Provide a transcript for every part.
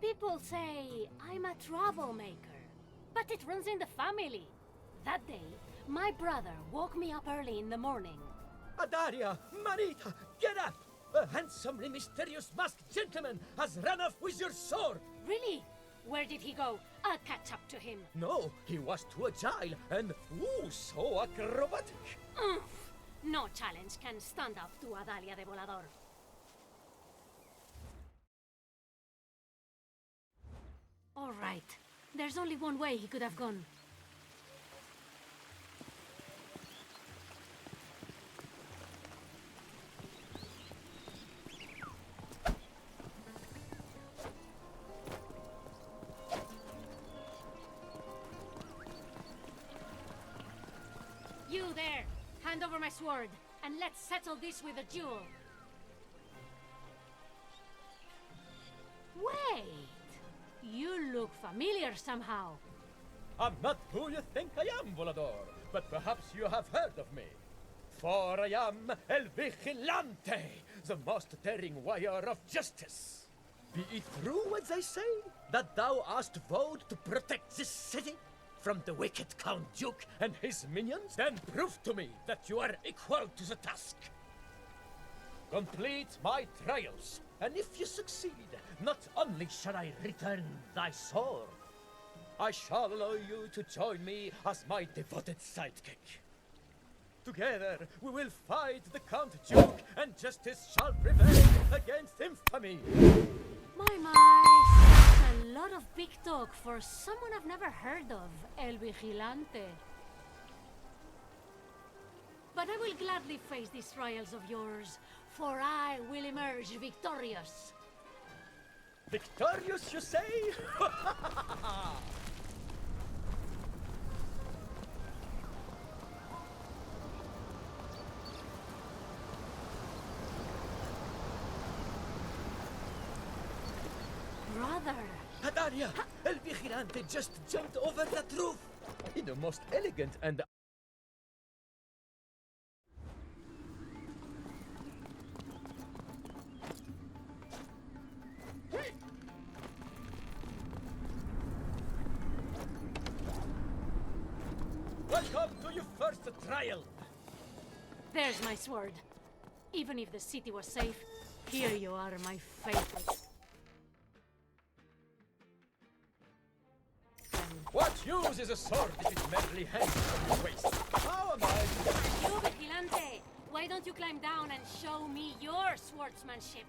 People say I'm a troublemaker, but it runs in the family. That day, my brother woke me up early in the morning. Adalia, Marita, get up! A handsomely mysterious masked gentleman has run off with your sword! Really? Where did he go? I'll catch up to him. No, he was too agile and, so acrobatic. No challenge can stand up to Adalia de Volador. All right. There's only one way he could have gone. You there! Hand over my sword, and let's settle this with a duel. Wait! You look familiar somehow. I'm not who you think I am, Volador, but perhaps you have heard of me. For I am El Vigilante, the most daring warrior of justice. Be it true what they say, that thou hast vowed to protect this city from the wicked Count Duke and his minions? Then prove to me that you are equal to the task. Complete my trials, and if you succeed, not only shall I return thy sword, I shall allow you to join me as my devoted sidekick. Together, we will fight the Count Duke, and justice shall prevail against infamy. My, a lot of big talk for someone I've never heard of, El Vigilante. But I will gladly face these trials of yours, for I will emerge victorious. Victorious, you say? Brother! Adalia, El Vigilante just jumped over that roof in the most elegant and... Welcome to your first trial. There's my sword. Even if the city was safe, here you are, my favorite. What use is a sword if it merely hangs from your waist? How am I? You, Vigilante! Why don't you climb down and show me your swordsmanship?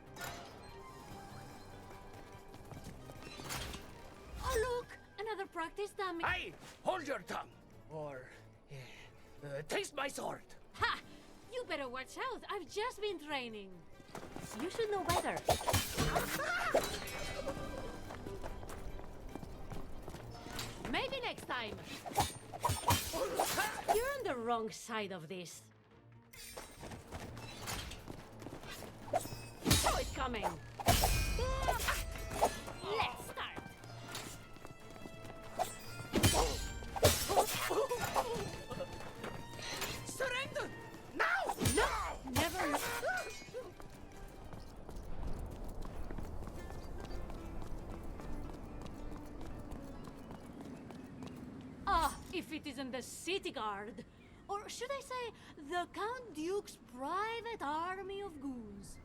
Oh, look! Another practice dummy. Hey! Hold your tongue! Or... taste my sword! Ha! You better watch out. I've just been training. You should know better. Maybe next time. You're on the wrong side of this. Saw it coming. Let's start. Surrender! Now! No! Never. If it isn't the city guard, or should I say, the Count Duke's private army of goons.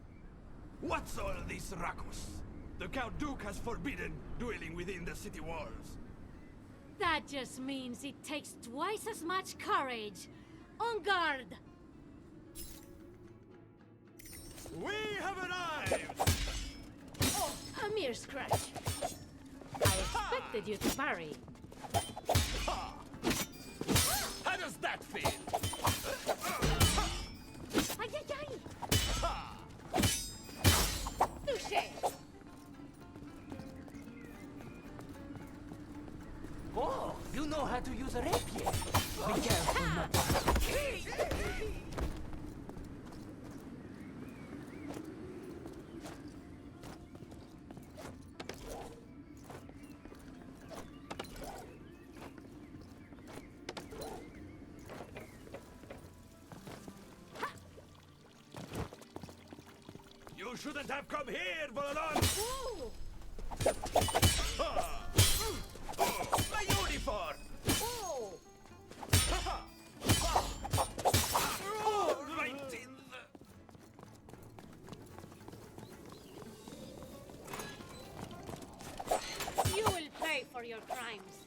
What's all this ruckus? The Count Duke has forbidden dueling within the city walls. That just means it takes twice as much courage. On guard! We have arrived! Oh, a mere scratch. I expected you to parry. Ha! How does that feel? Ay, ay, ay! Ha! Touché! Oh, you know how to use a rapier. Be careful not to... You shouldn't have come here, Volador! Ooh. for your crimes.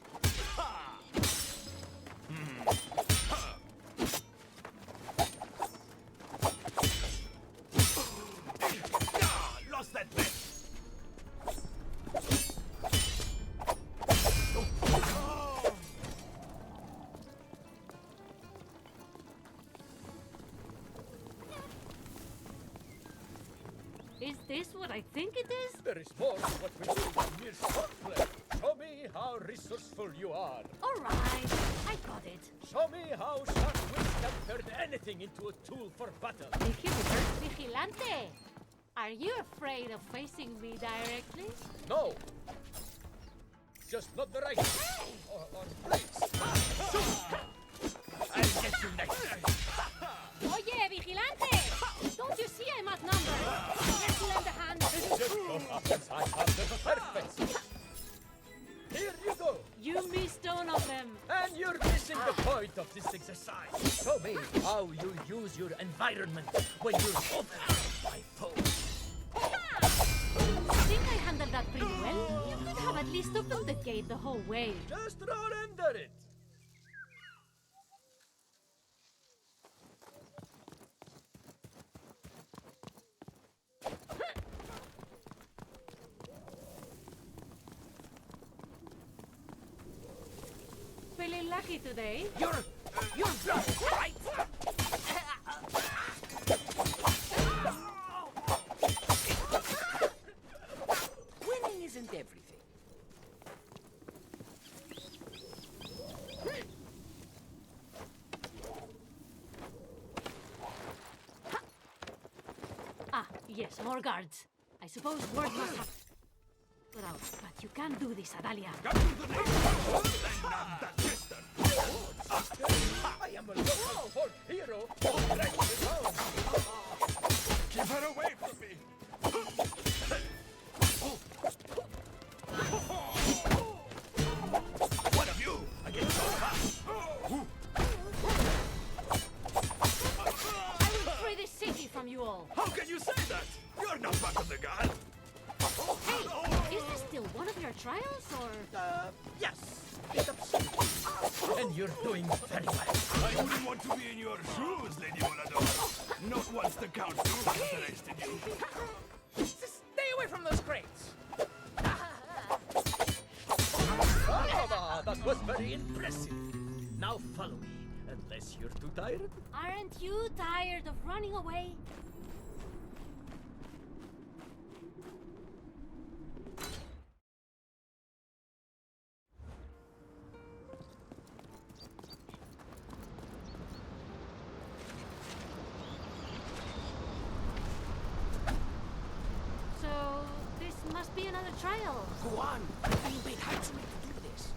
Lost that bet. Is this what I think it is? There is more to what we do than mere swordplay. Show me how resourceful you are. Alright, I got it. Show me how sharp wits can turn anything into a tool for battle. Vigilante! Are you afraid of facing me directly? No! Just not the right or place. I'll get you next. Oye, Vigilante! Don't you see I'm outnumbered? Let's lend a hand. It just so happens I have the perfect. Here you go. You missed one of them. And you're missing the point of this exercise. Show me how you use your environment when you're overwhelmed by foes. I think I handled that pretty well. You could have at least opened the gate the whole way. Just roll under it. Feeling lucky today? You're bluff, right? Winning isn't everything. Ah, yes, more guards. I suppose word must have... But you can't do this, Adalia. Come to the neighborhood and not that sister. I am a local folk hero who breaks the bones. Keep her away from me. One of you against all of us. I will free this city from you all. How can you say that? You're not part of the Garde. Hey, is this still one of your trials, or...? Yes, it's absurd. And you're doing very well. I wouldn't want to be in your shoes, Lady Volador. Not once the Count Duke has arrested you. Stay away from those crates. Ah, that was very impressive. Now follow me, unless you're too tired. Aren't you tired of running away? So, this must be another trial. Go on. I'm being paid handsomely to do this.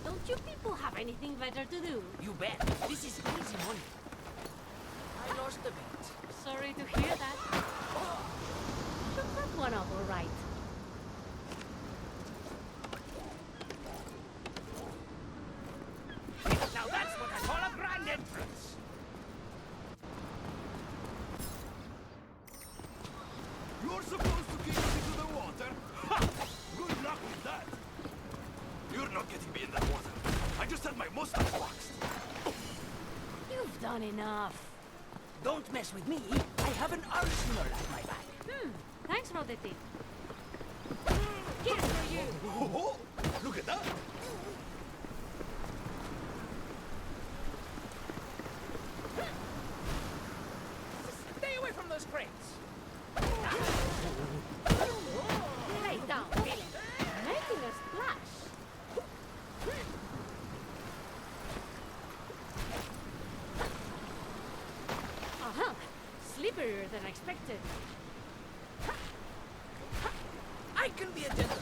Don't you people have anything better to do? You bet. This is easy money. I lost a bet. Sorry to hear that. Took that one off all right. Now that's what I call a grand entrance. You're supposed to kick us into the water? Ha! Good luck with that. You're not getting me in that water. I just had my mustache waxed. You've done enough. Don't mess with me. I have an arsenal at my back. Thanks for the tip. Here's for you. Oh, look at that. Stay away from those crates. Lay down, Billy. Making a splash. Uh-huh. Slipperier than expected. I can be a gentleman.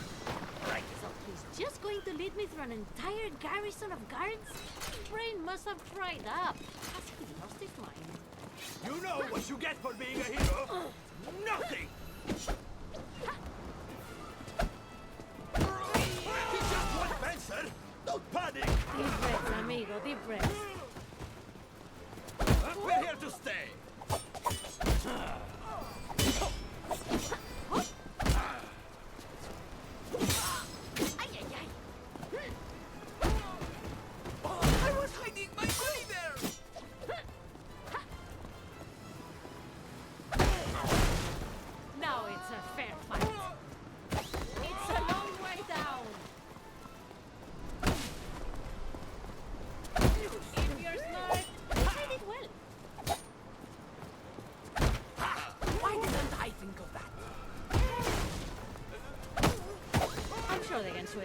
Right. So he's just going to lead me through an entire garrison of guards? His brain must have dried up. Has he lost his mind? You know what you get for being a hero? Nothing! He's just one fencer! Don't panic! Deep breaths, amigo, deep breaths. We're here to stay! Ay, ay, ay. sure they can swim.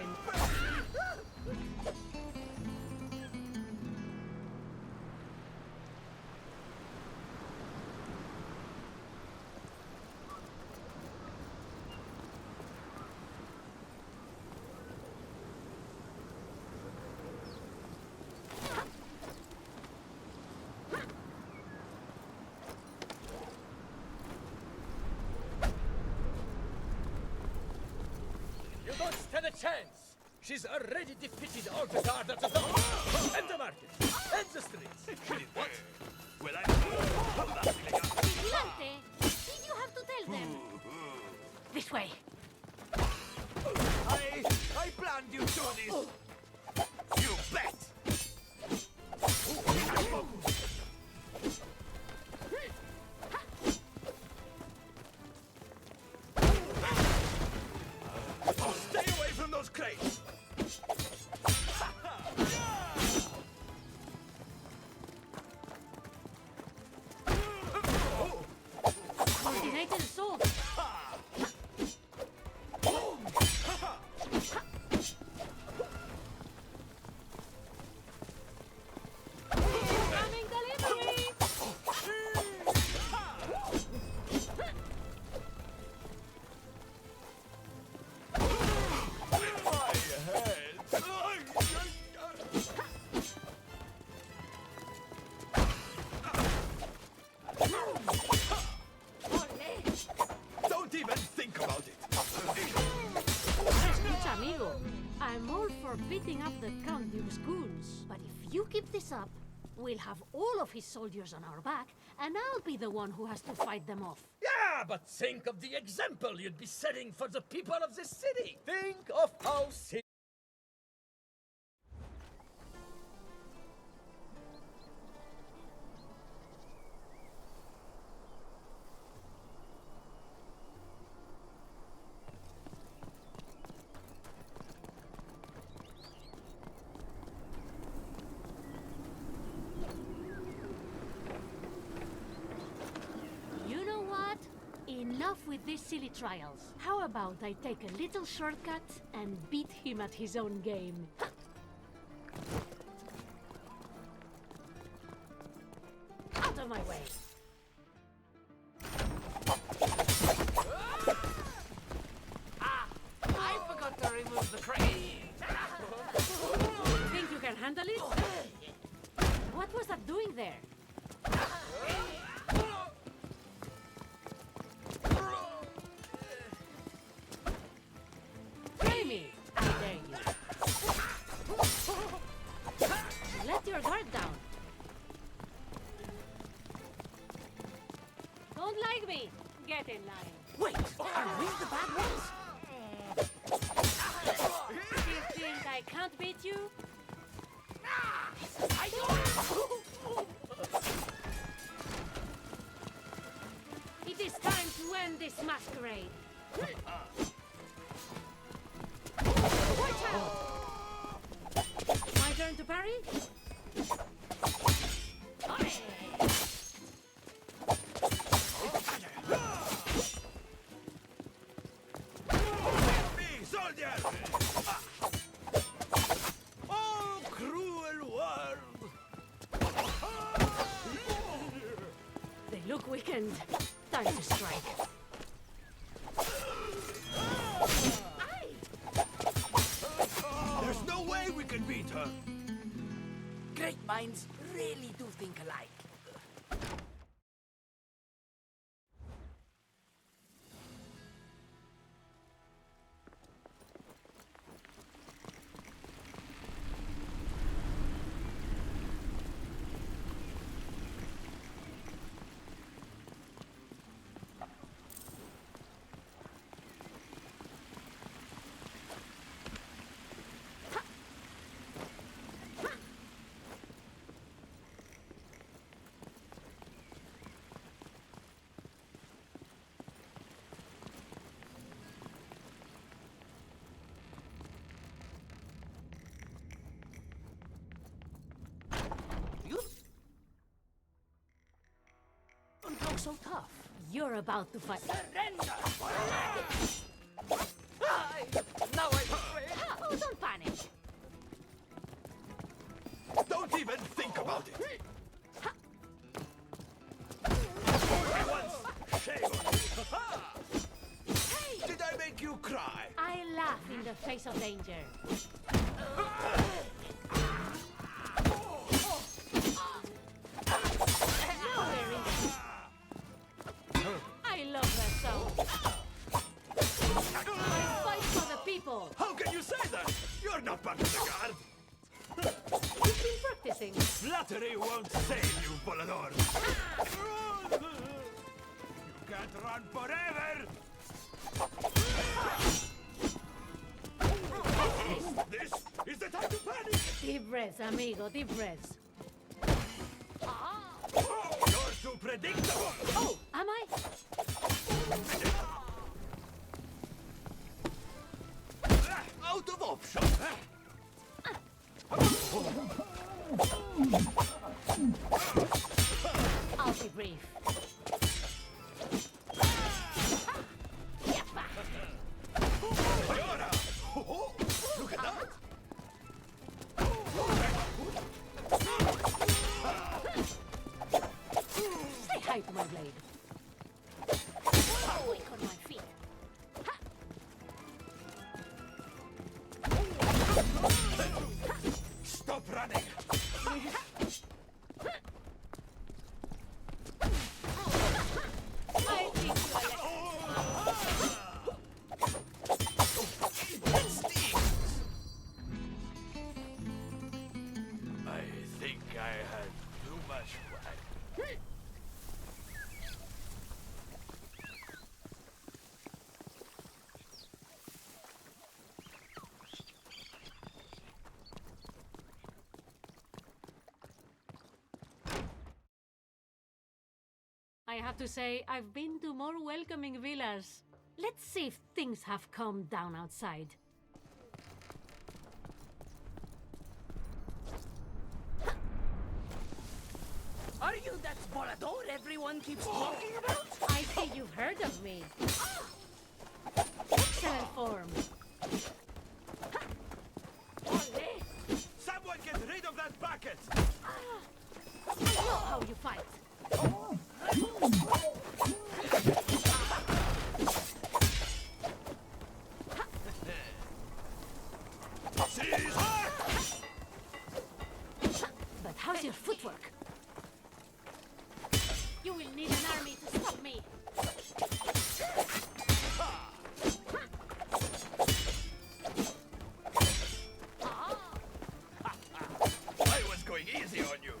You don't stand a chance! She's already defeated all the guard at the door, and the market, and the streets. She did what? Well, I don't know. Vigilante! Did you have to tell them? This way. I planned you to this. You bet. Stay away from those crates. Coordinated assault. Coming delivery! My head. Don't even think about it. Escucha, amigo. I'm all for beating up the Count Duke's goons, but if you keep this up, we'll have all of his soldiers on our back, and I'll be the one who has to fight them off. Yeah, but think of the example you'd be setting for the people of this city. Think of how You know what? Enough with these silly trials. How about I take a little shortcut and beat him at his own game? Out of my way! I forgot to remove the crate. Think you can handle it? What was that doing there? Try me! I dare you. Let your guard down. Don't like me? Get in line. Wait, are we the bad ones? You think I can't beat you? It is time to end this masquerade. Watch out! My turn to parry? Me, soldier! Oh, cruel world! They look weakened. Time to strike. There's no way we can beat her! Great minds really do think alike. Don't look so tough. You're about to fight. Surrender! Now I'm afraid. laugh in the face of danger. I love that song. I fight for the people. How can you say that? You're not part of the Guard. You've been practicing. Flattery won't save you, Volador. You can't run forever. This is the time to panic. Deep breaths, amigo, deep breaths. You're too predictable. Oh, am I? Out of option. I'll be brief. Get back. Ayora! Look at that! Say hi to my blade. Quick on my feet. Stop running! I think you I think I had too much wine. I have to say, I've been to more welcoming villas. Let's see if things have calmed down outside. Are you that Volador everyone keeps talking about? I see you've heard of me. Excellent form. Ole! Someone get rid of that bucket! I know how you fight. Seize her! But how's your footwork? You will need an army to stop me. I was going easy on you.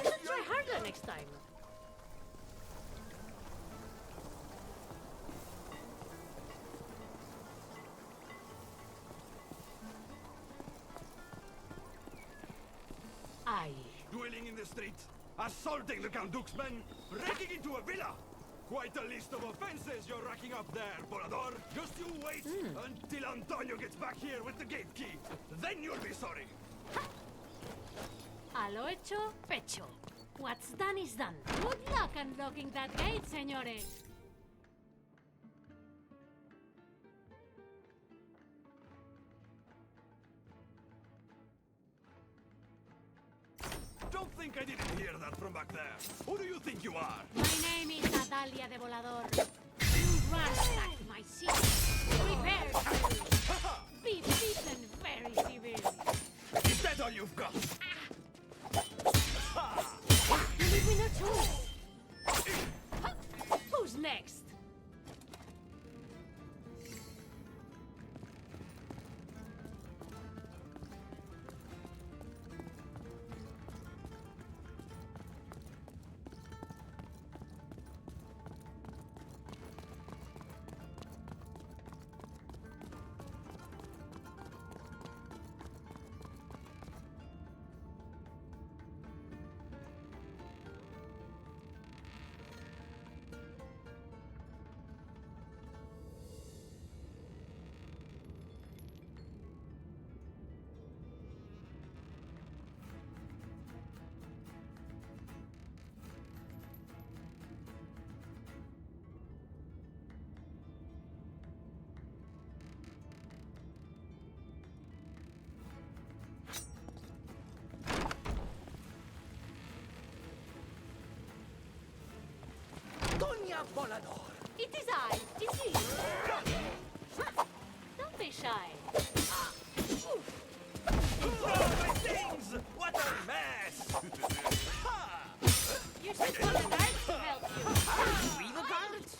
Let's try harder next time. Aye. Dueling in the street, assaulting the Count Duke's men, breaking into a villa. Quite a list of offenses you're racking up there, Volador. Just you wait until Antonio gets back here with the gate key. Then you'll be sorry. A lo hecho, pecho. What's done is done. Good luck unlocking that gate, señores. Don't think I didn't hear that from back there. Who do you think you are? My name is Adalia de Volador. You ransacked my city. Prepare to be beaten very severely. Is that all you've got? You leave me no choice. Who's next? Doña Volador, It is I. It's me. Don't be shy. Oh, things! What a mess! You should call the guards to help you. We the guards?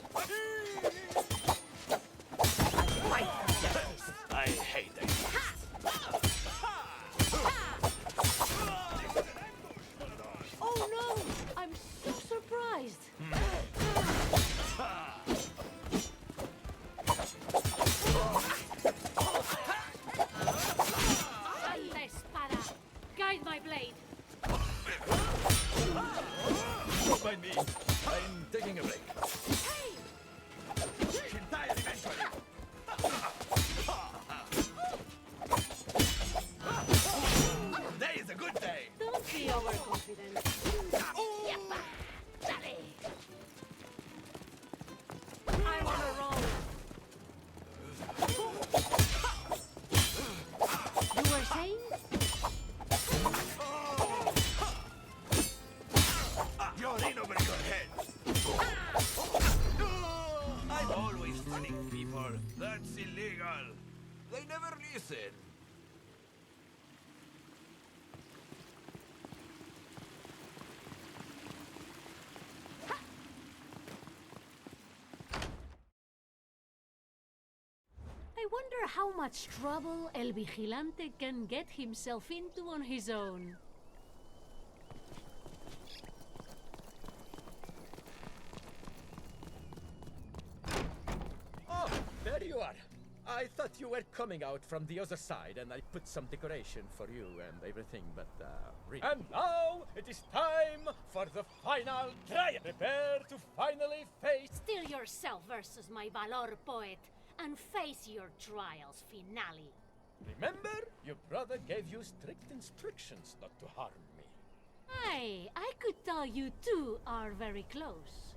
I hate it. Oh no! I'm so surprised. Alle espada. Guide my blade. Don't mind me. I'm taking a break. Hey! She'll tire eventually. Today is a good day. Don't be overconfident. Yappa! Dale! I'm on a roll. You were saying? You're in over your head. I'm always funning people. That's illegal. They never listen. I wonder how much trouble El Vigilante can get himself into on his own. Oh, there you are. I thought you were coming out from the other side, and I put some decoration for you and everything, but, really. And now it is time for the final trial. Prepare to finally face... Still yourself versus my Valor poet, and face your trials finale. Remember, your brother gave you strict instructions not to harm me. Aye, I could tell you two are very close.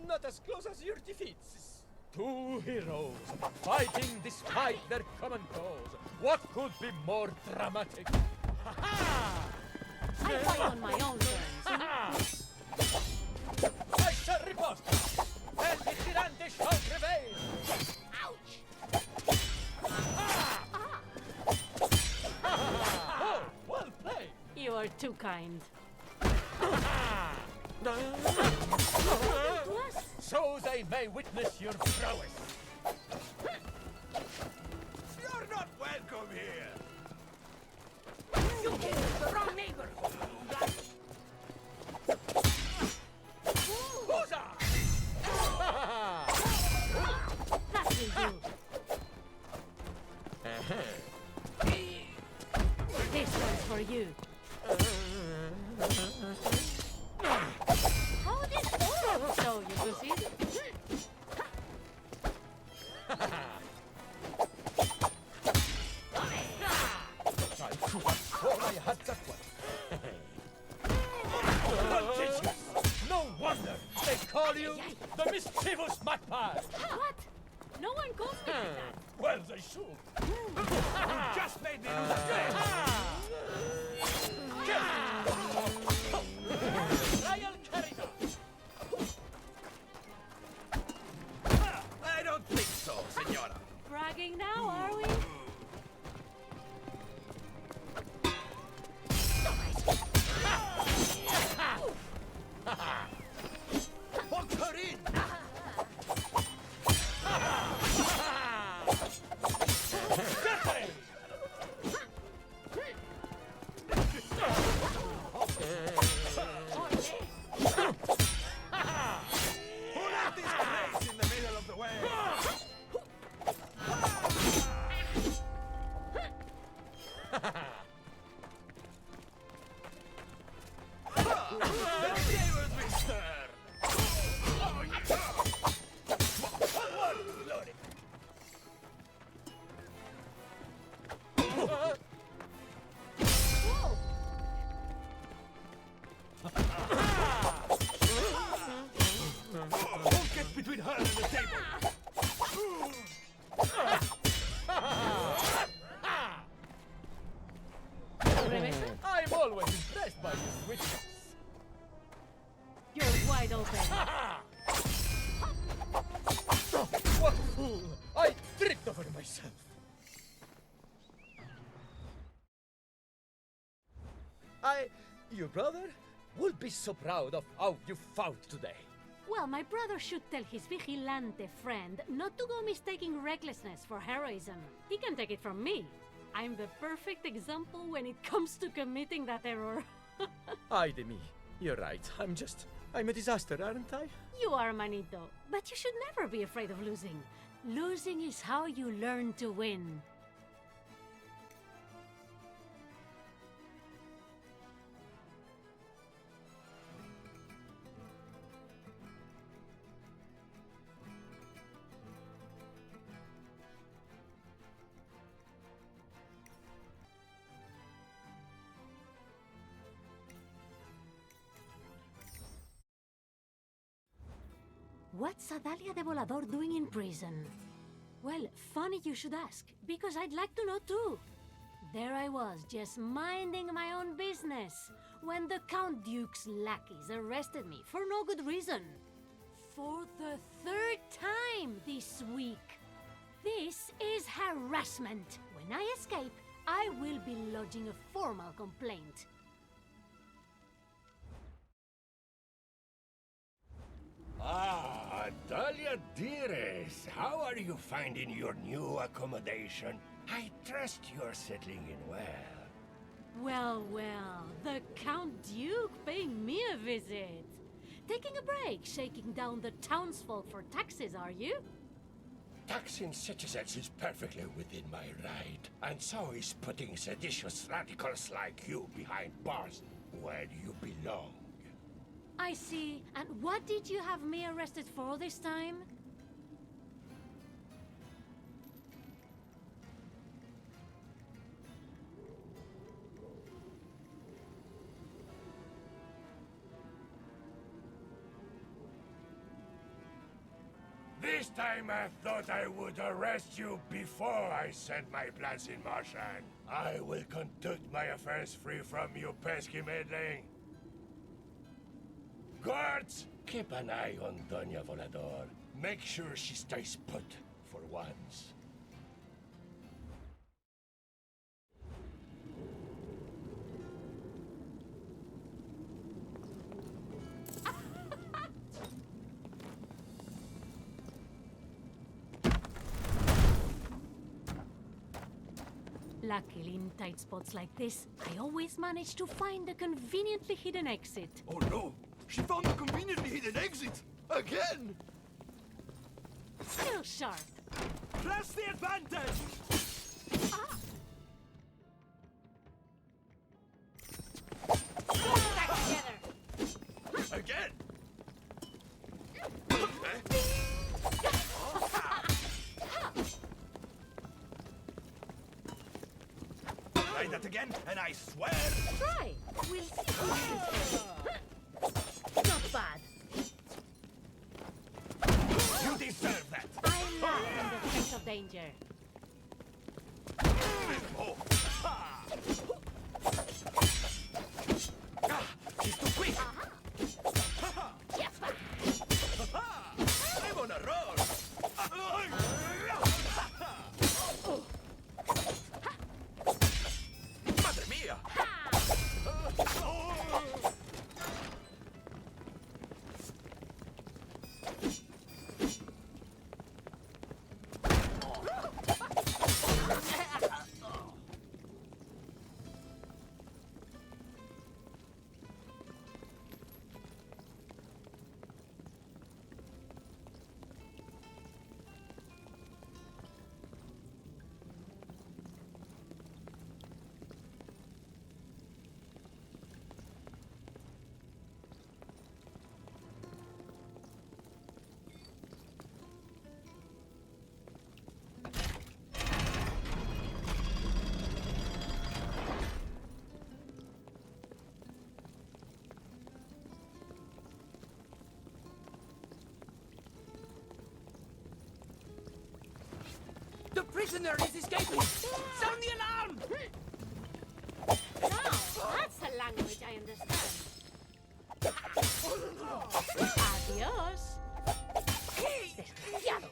Not as close as your defeats. Two heroes fighting despite their common cause. What could be more dramatic? Ha-ha! I fight on my own terms. I shall riposte! El vigilante shall prevail! Ouch! Oh, well played! You are too kind. So they may witness your prowess. You're not welcome here. You came to the wrong neighborhood. Huzzah! That will do. This one's for you. How did all of so you proceed? I had that one. Contagious! No wonder they call you the mischievous magpie. What? No one calls me like that. Well, they should. You just made me lose a friend. Trial carried out. I don't think so, senora. Bragging now, are we? Box her in. I tripped over myself. Your brother will be so proud of how you fought today. Well, my brother should tell his vigilante friend not to go mistaking recklessness for heroism. He can take it from me. I'm the perfect example when it comes to committing that error. Ay de me. You're right. I'm a disaster, aren't I? You are, Manito. But you should never be afraid of losing. Losing is how you learn to win. What's Adalia de Volador doing in prison? Well, funny you should ask, because I'd like to know too. There I was, just minding my own business, when the Count Duke's lackeys arrested me for no good reason. For the third time this week. This is harassment. When I escape, I will be lodging a formal complaint. Ah, Adalia dearest, how are you finding your new accommodation? I trust you're settling in well. Well, the Count Duke paying me a visit. Taking a break, shaking down the townsfolk for taxes, are you? Taxing citizens is perfectly within my right, and so is putting seditious radicals like you behind bars where you belong. I see. And what did you have me arrested for this time? This time I thought I would arrest you before I set my plans in motion. I will conduct my affairs free from you pesky meddling. Guards, keep an eye on Doña Volador. Make sure she stays put for once. Luckily, in tight spots like this, I always manage to find a conveniently hidden exit. Oh no! She found a conveniently hidden exit! Again! Still sharp. Press the advantage! Ah! Back together! Again! Try that again, and I swear... Try! We'll see who is not bad. You deserve that! I'm not in the face of danger. Oh. Ha. Ah, she's too quick! Yes, I'm on a roll! Madre mia! The prisoner is escaping! Sound the alarm! now, that's a language I understand. Adios. Desgraciado.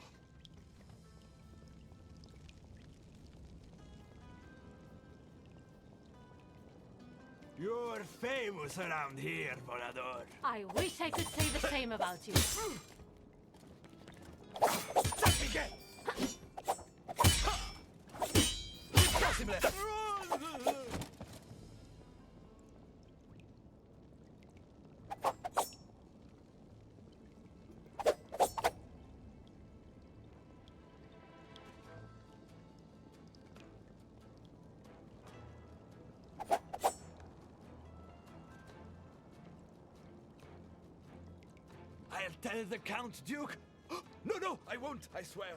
You're famous around here, Volador. I wish I could say the same about you. I'll tell the Count Duke. No, no, I won't, I swear.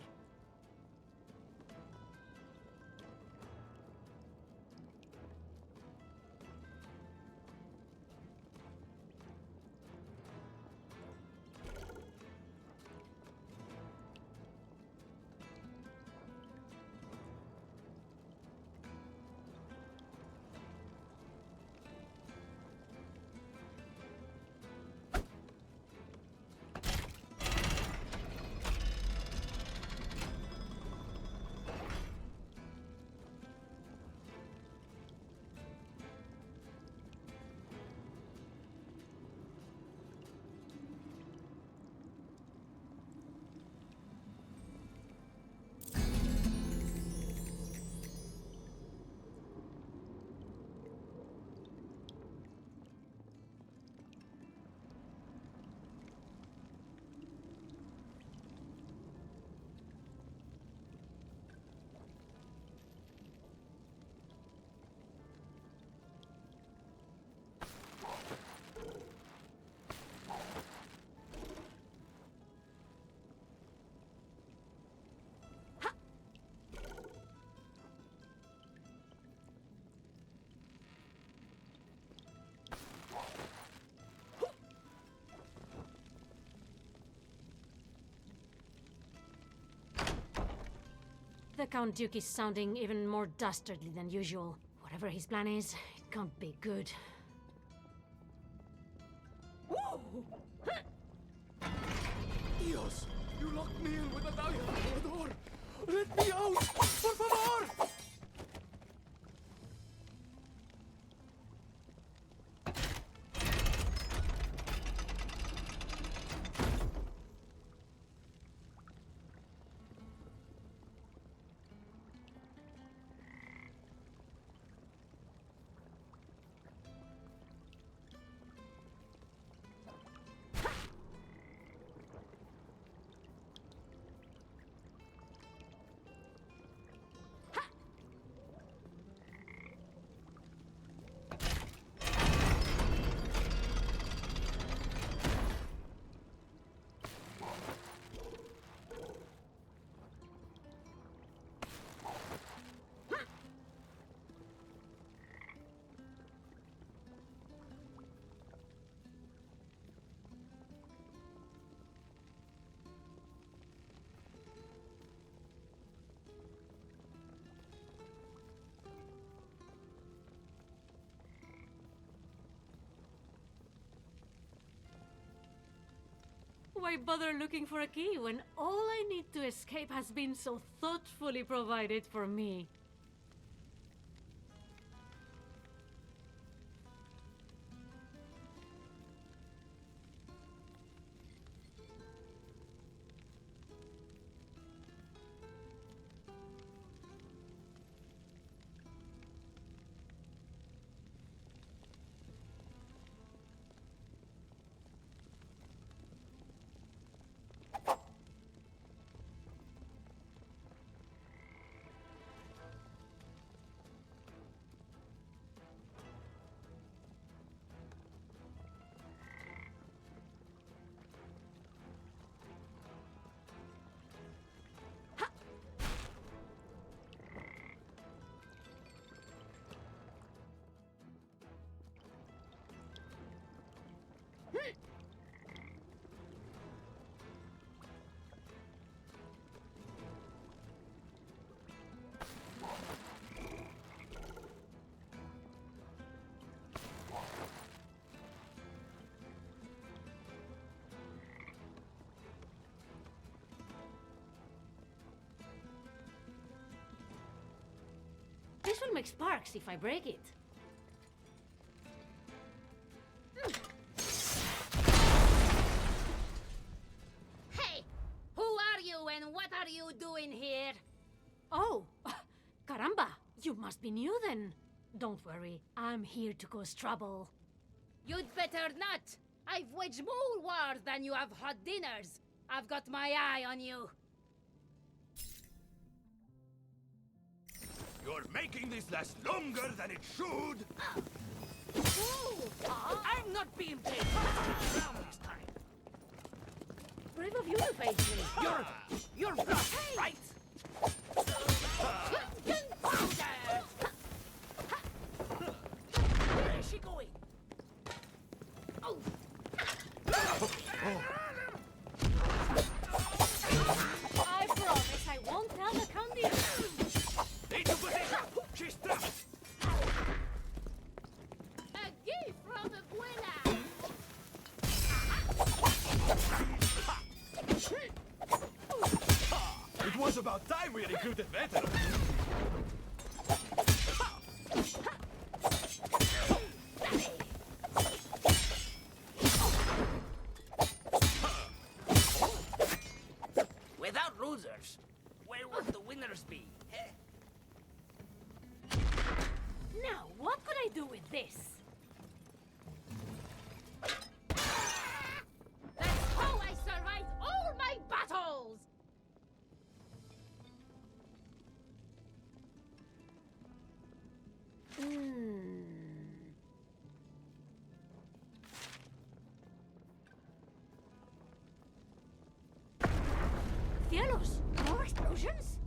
The Count Duke is sounding even more dastardly than usual. Whatever his plan is, it can't be good. Dios! You locked me in with Adalia de Volador! Let me out! Por favor! Why bother looking for a key when all I need to escape has been so thoughtfully provided for me? This will make sparks if I break it. doing here? Oh, caramba! You must be new then. Don't worry, I'm here to cause trouble. You'd better not. I've waged more wars than you have hot dinners. I've got my eye on you. You're making this last longer than it should! I'm not being paid around this time. Brave of you to face me. You're bluff, right? Gunpowder! Where is she going? Oh! I promise I won't tell the Candy. Into position! She's trapped! A gift from the Buena! It was about time we recruited veterans! Without losers, where would the winners be? Eh? Now, what could I do with this? That's how I survived all my battles! Cielos! More explosions?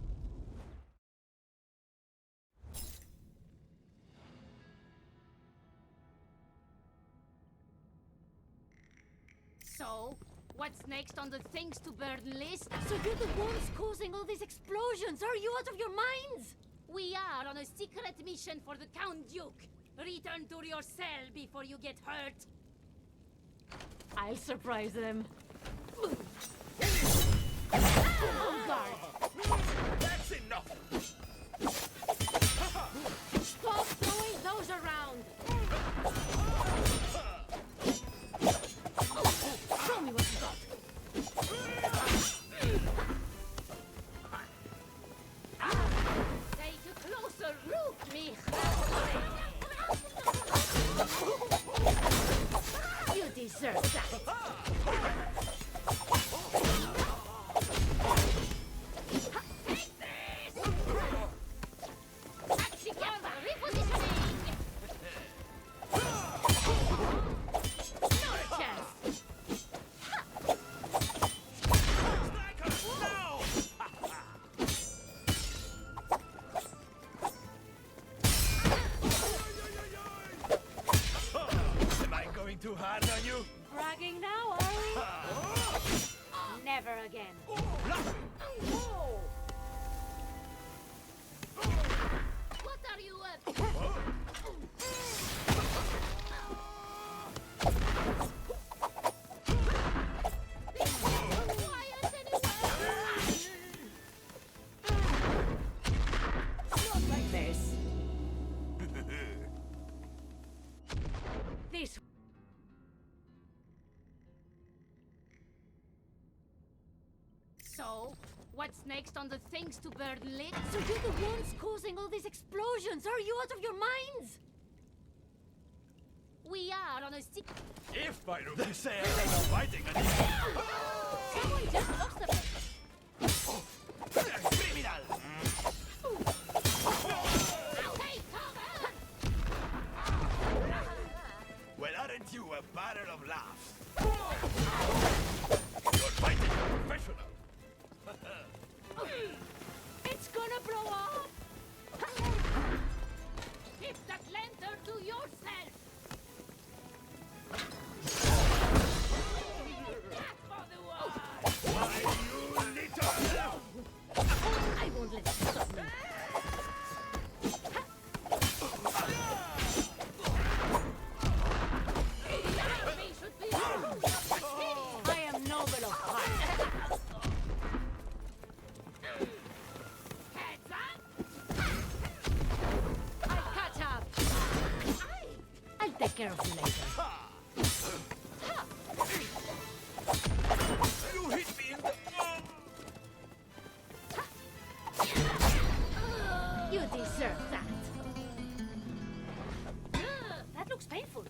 So, what's next on the things to burn list? So you're the ones causing all these explosions? Are you out of your minds? We are on a secret mission for the Count Duke. Return to your cell before you get hurt. I'll surprise them. On guard! That's enough! Stop throwing those around! Show me what you got. Take a closer look, mich. You deserve that. Together, repositioning! Not a chance. Am I going too hard on you? Bragging now, are we? Never again. What are you up to? This isn't quiet anywhere! Not like this. This. So, what's next on the things to burn list? So you're the ones causing all these explosions? Are you out of your minds? We are on a secret... If I remember, they say I am fighting again. Someone just lost the... Criminal! Take cover! Well, aren't you a barrel of laughs? You're fighting a professional. It's gonna blow up! Keep that lantern to yourself! That for the war! Why, you little... I won't let you stop me. The army should be proud of the king! I am noble of heart. Heads up! I'll catch up. I'll take care of you later. You hit me in the... You deserve that. That looks painful.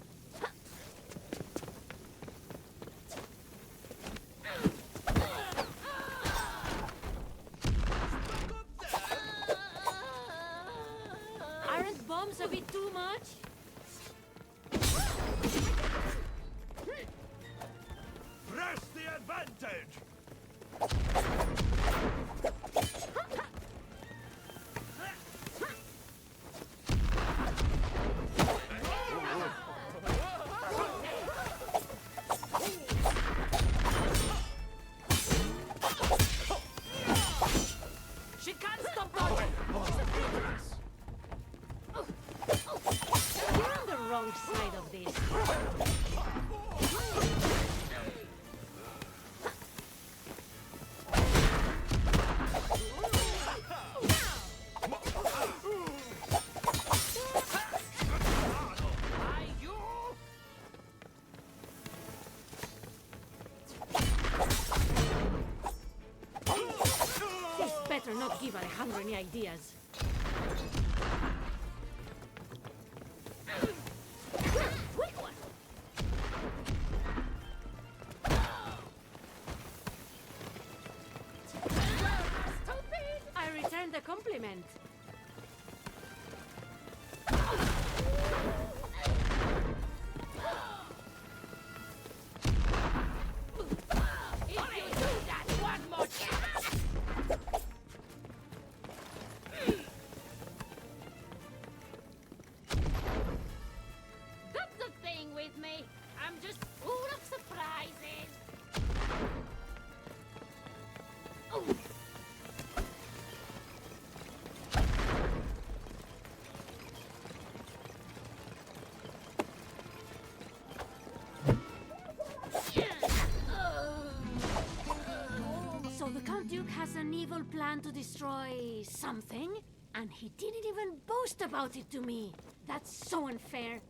Aren't bombs a bit too much? Press the advantage! She can't stop dodging! You're on the wrong side of this. This better not give Alejandro any ideas. Quick one! I returned the compliment. If you do that one more time, that's the thing with me. I'm just full of surprises. Oh. So the Count Duke has an evil plan to destroy something? And he didn't even boast about it to me. That's so unfair.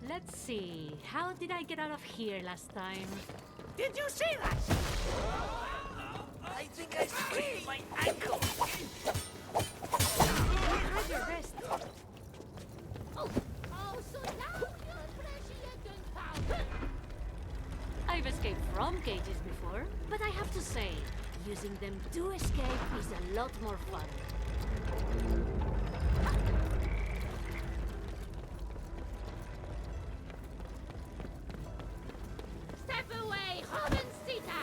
Let's see. How did I get out of here last time? Did you see that? I think I sprained my ankle. Try your best. Oh, so now you appreciate gunpowder. I've escaped from cages before, but I have to say, using them to escape is a lot more fun. Step away, Hobbensita!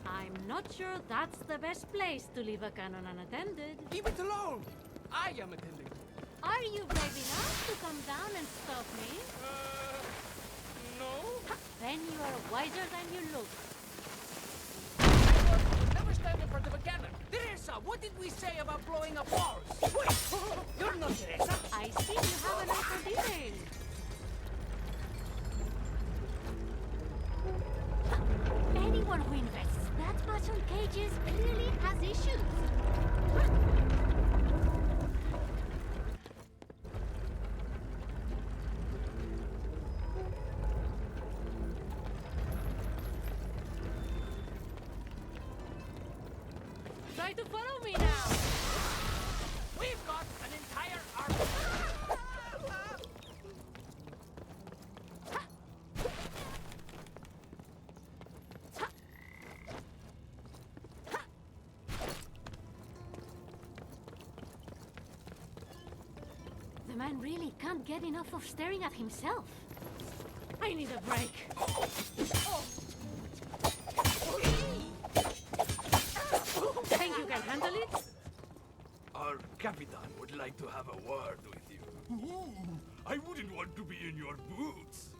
I'm not sure that's the best place to leave a cannon unattended. Leave it alone. I am attending. Are you brave enough to come down and stop me? No. Then you are wiser than you look. Never stand in front of a cannon. Teresa, what did we say about blowing up walls? Wait, you're not Teresa. I see you have an eye for detail. Anyone who invests that much on cages clearly has issues. Try to follow me now. We've got an entire army. The man really can't get enough of staring at himself. I need a break. Think you can handle it? Our Capitan would like to have a word with you. Ooh, I wouldn't want to be in your boots.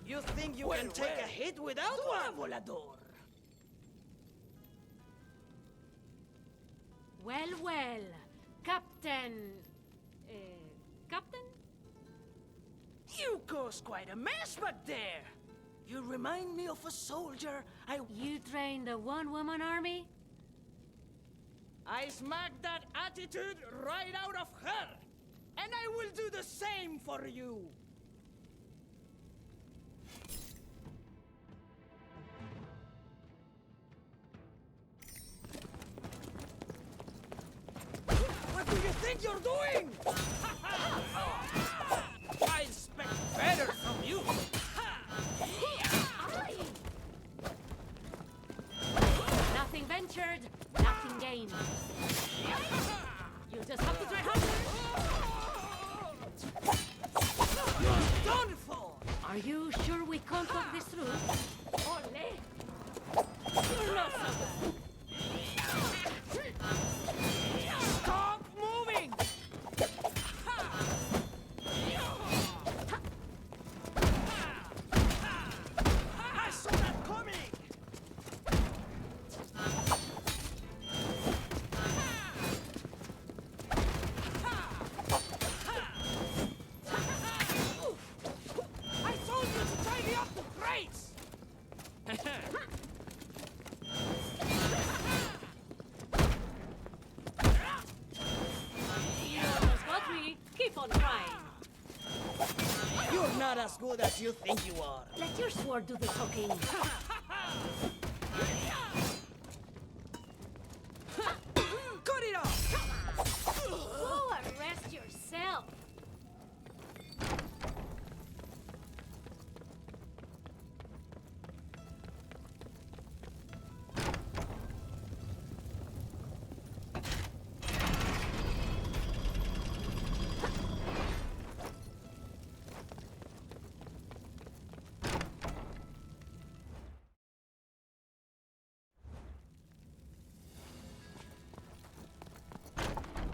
You think you can take a hit without one? Volador. Well, well. Captain... Captain? You caused quite a mess back there. You remind me of a soldier You trained a one-woman army? I smacked that attitude right out of her. And I will do the same for you. What do you think you're doing? I expect better from you. Nothing ventured, nothing gained. You'll just have to try harder. You're done for. Are you sure we can't talk this through? Ole! You're not so bad. Stop moving! I saw that coming! I told you to tidy up the crates! You almost got me. Keep on trying. You're not as good as you think you are. Let your sword do the talking. Cut it off! Go arrest yourself.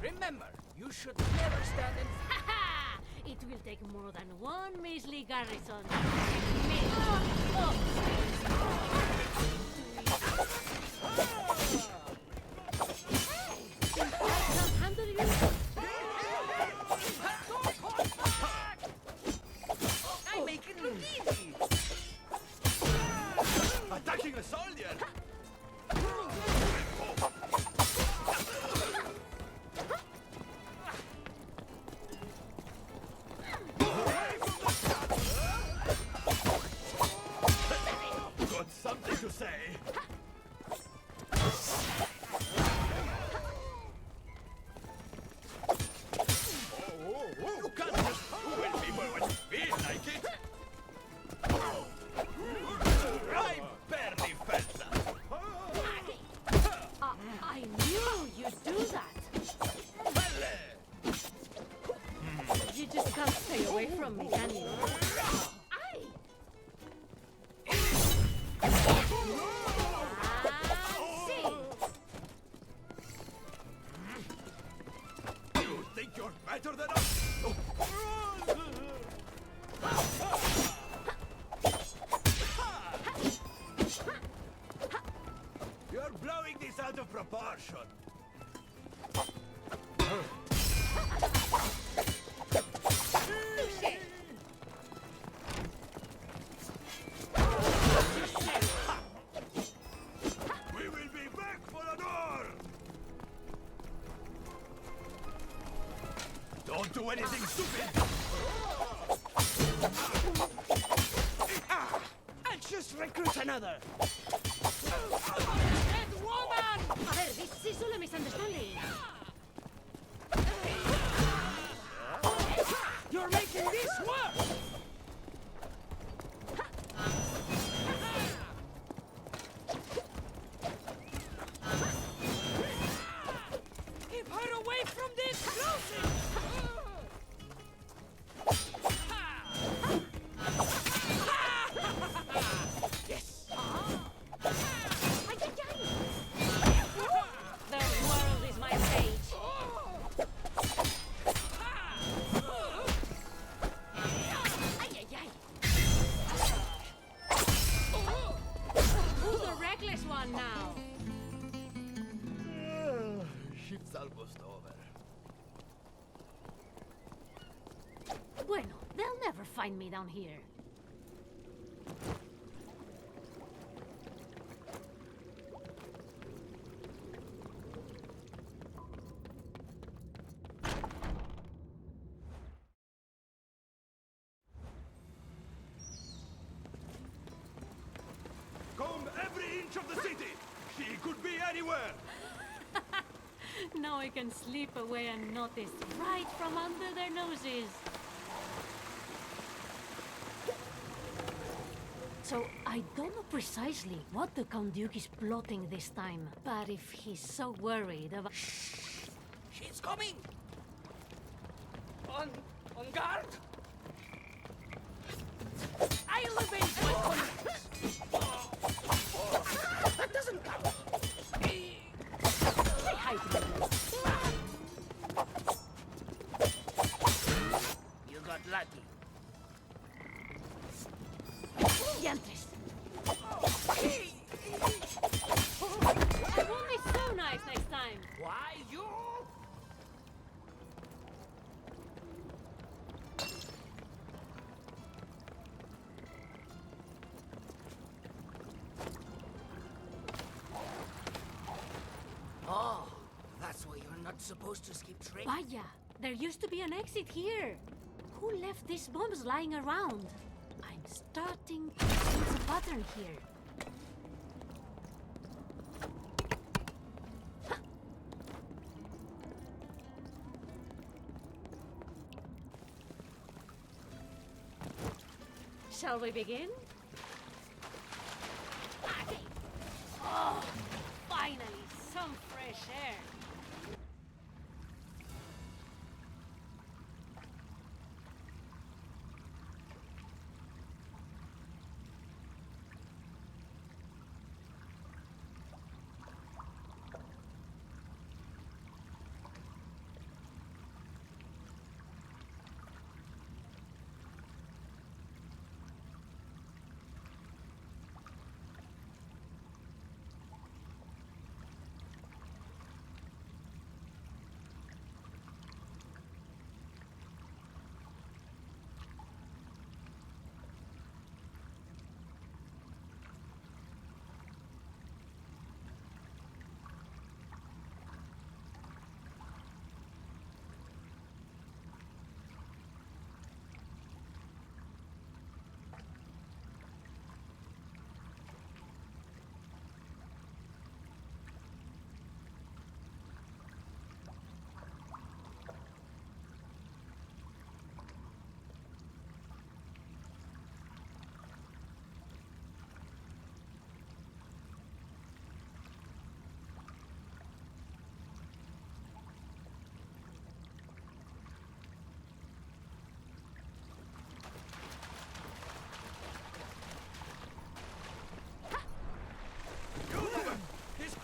Remember, you should never stand in... It will take more than one measly garrison. Hey! I can't handle you. I make it look easy! Attacking a soldier! Got something to say? You can't just fool people when you feel like it! I barely felt that! I knew you'd do that. You just can't stay away from me, can you? Aye! See! You think you're better than us? You're blowing this out of proportion. We will be back, Volador! Don't do anything stupid! I'll just recruit another! Dead woman! A ver, this is all a misunderstanding. You're making this work! Keep her away from the explosives! Yes! The world is my stage. Ay, ay, ay. Who's the reckless one now? Shit's almost over. Bueno, they'll never never find me down here. Comb every inch of the city! She could be anywhere! Now I can slip away unnoticed, right from under their noses. So, I don't know precisely what the Count Duke is plotting this time, but if he's so worried about... She's coming! On guard! I'll avenge my colleagues! That doesn't count! Say hi to me. You got lucky. Yantres! I won't be so nice next time! Why, you? Oh, that's why you're not supposed to skip train. Vaya, there used to be an exit here. Who left these bombs lying around? I'm starting to sense a pattern here. Shall we begin? Oh, finally, some fresh air.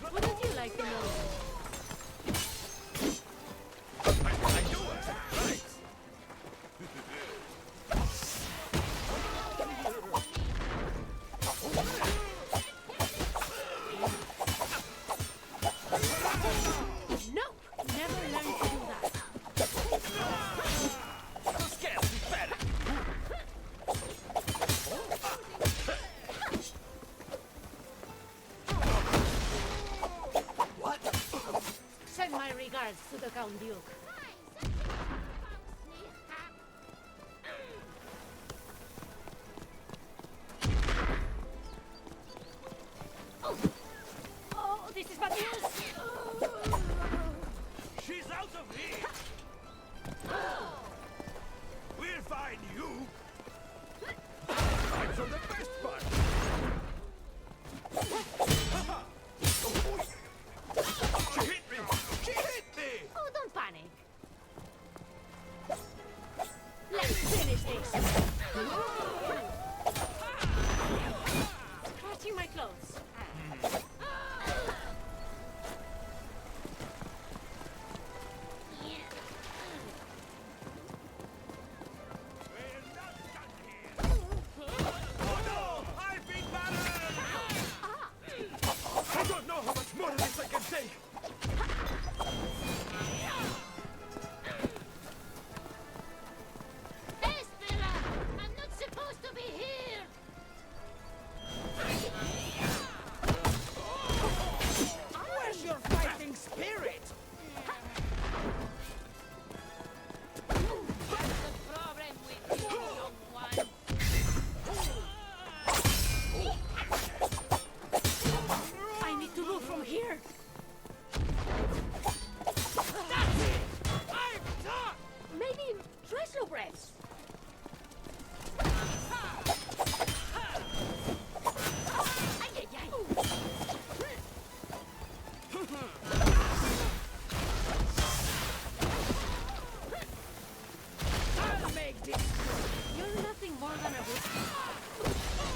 What would you like to know? I do it! Right! Nope! Never learned to do that. So scared, be better. Send my regards to the Count Duke. Oh, this is bad news. She's out of here! We'll find you! I'm from the best part! She hit me! She hit me! Oh, don't panic. Let's finish this. Scratching my clothes. We're not done here! Oh no! I've been battered! I don't know how much more of this I can take! Espera!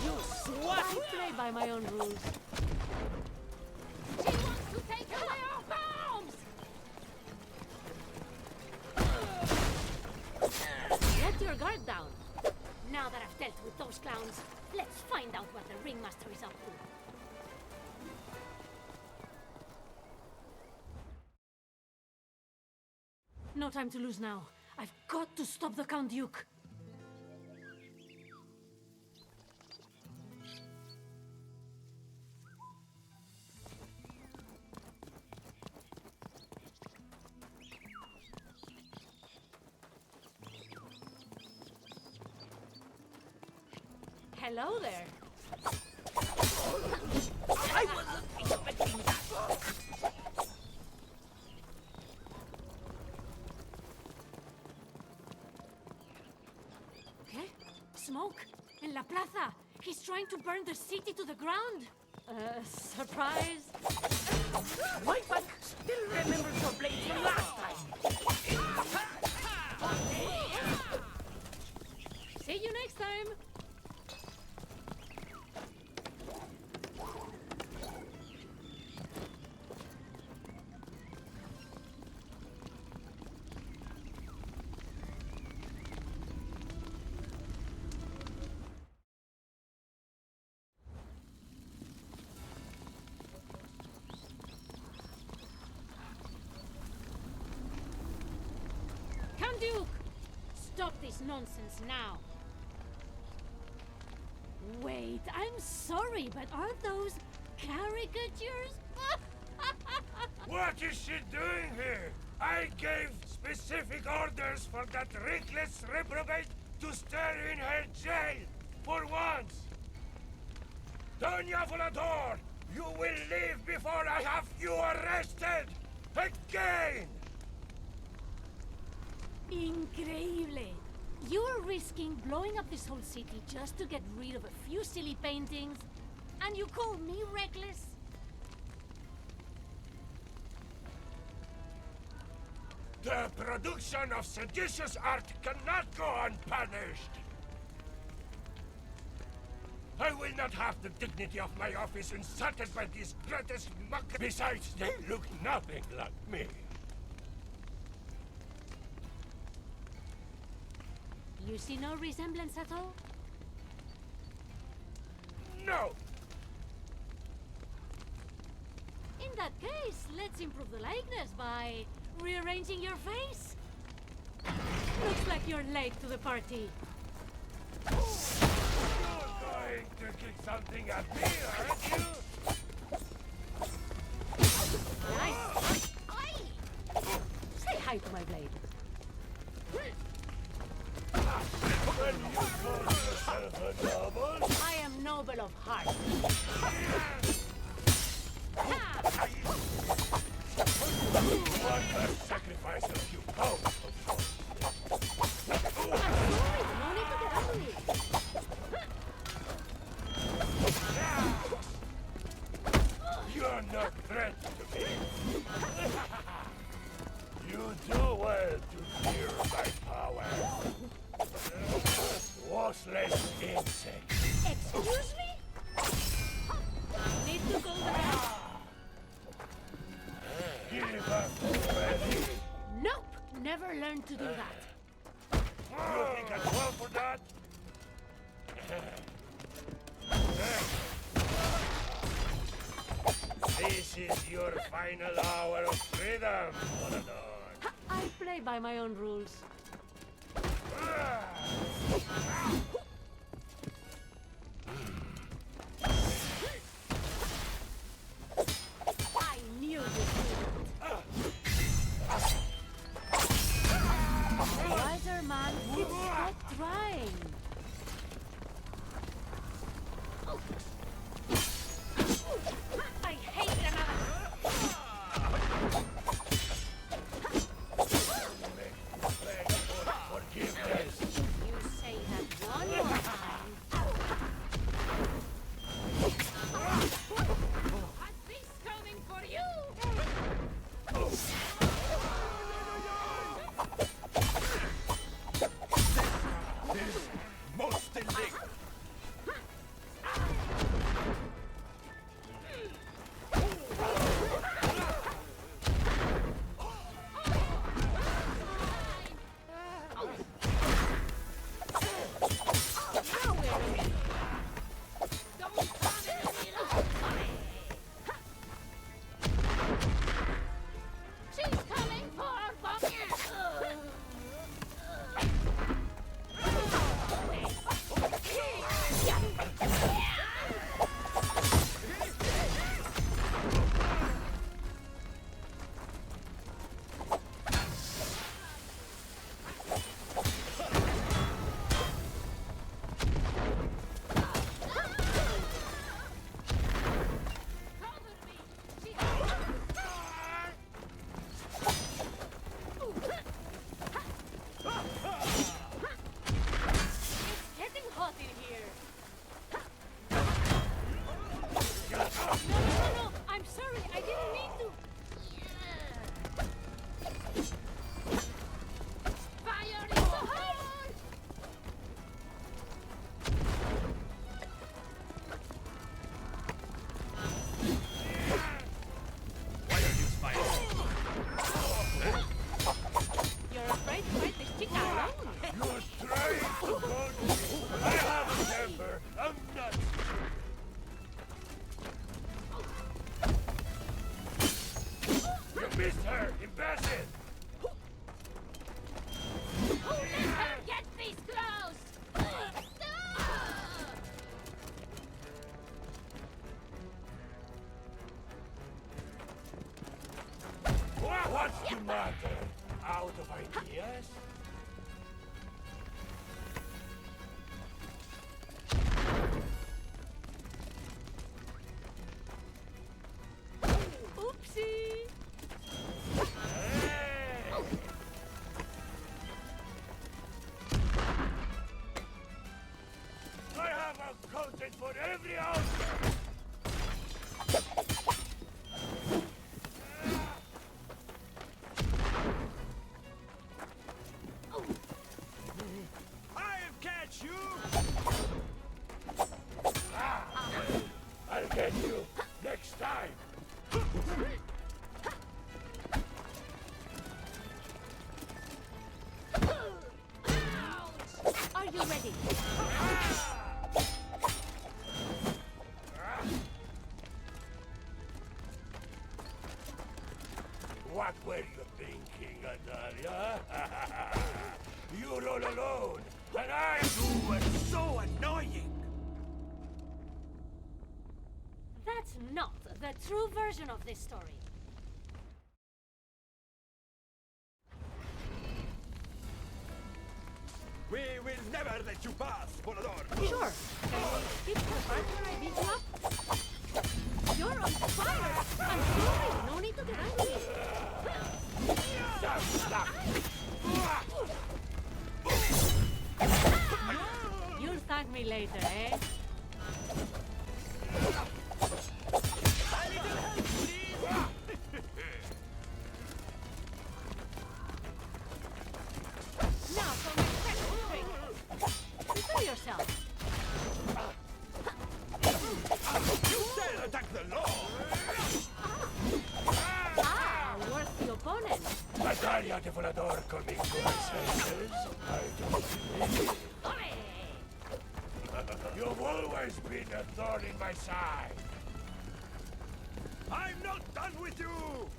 You swat! I play by my own rules. She wants to take away our bombs! Let your guard down. Now that I've dealt with those clowns, let's find out what the ringmaster is up to. No time to lose now. I've got to stop the Count Duke. Hello there. I wasn't expecting that! Okay? Smoke? In La Plaza. He's trying to burn the city to the ground. Surprise? My back still remembers your blade from last time! See you next time. Count Duke! Stop this nonsense now. Wait, I'm sorry, but are those caricatures? What is she doing here? I gave specific orders for that reckless reprobate to stay in her jail for once. Doña Volador, you will leave before I have you arrested again! Increíble! You're risking blowing up this whole city just to get rid of a few silly paintings, and you call me reckless? The production of seditious art cannot go unpunished! I will not have the dignity of my office insulted by these grotesque mockers. Besides, they look nothing like me. You see no resemblance at all? No! In that case, let's improve the likeness by rearranging your face. Looks like you're late to the party. You're going to kick something at me, aren't you? Nice. Say hi to my blade. When you call yourself a noble? I am noble of heart. What a sacrifice of you both! I'm sorry, no need to get ugly. You're no threat to me. You do well to fear my power. Worthless insect. Excuse me? Need to go there? Give up already. Nope, never learned to do that. You think I'd fall for that? This is your final hour of freedom, Volador. I play by my own rules. I knew this would. Wiser man would stop trying. I hate another. Forgiveness. for every altar! I'll catch you! I'll get you next time! Are you ready? What were you thinking, Adalia? You're all alone, and You were so annoying! That's not the true version of this story. We will never let you pass, Volador! Sure. Can you skip the part where I beat you up? You're on fire! I'm sorry, no need to get angry. You'll thank me later, eh? Now for my second trick. Prepare yourself. You dare attack the law! Ah, worth the opponent. Adalia de Volador coming to my senses. I don't believe it. You've always been a thorn in my side. I'm not done with you!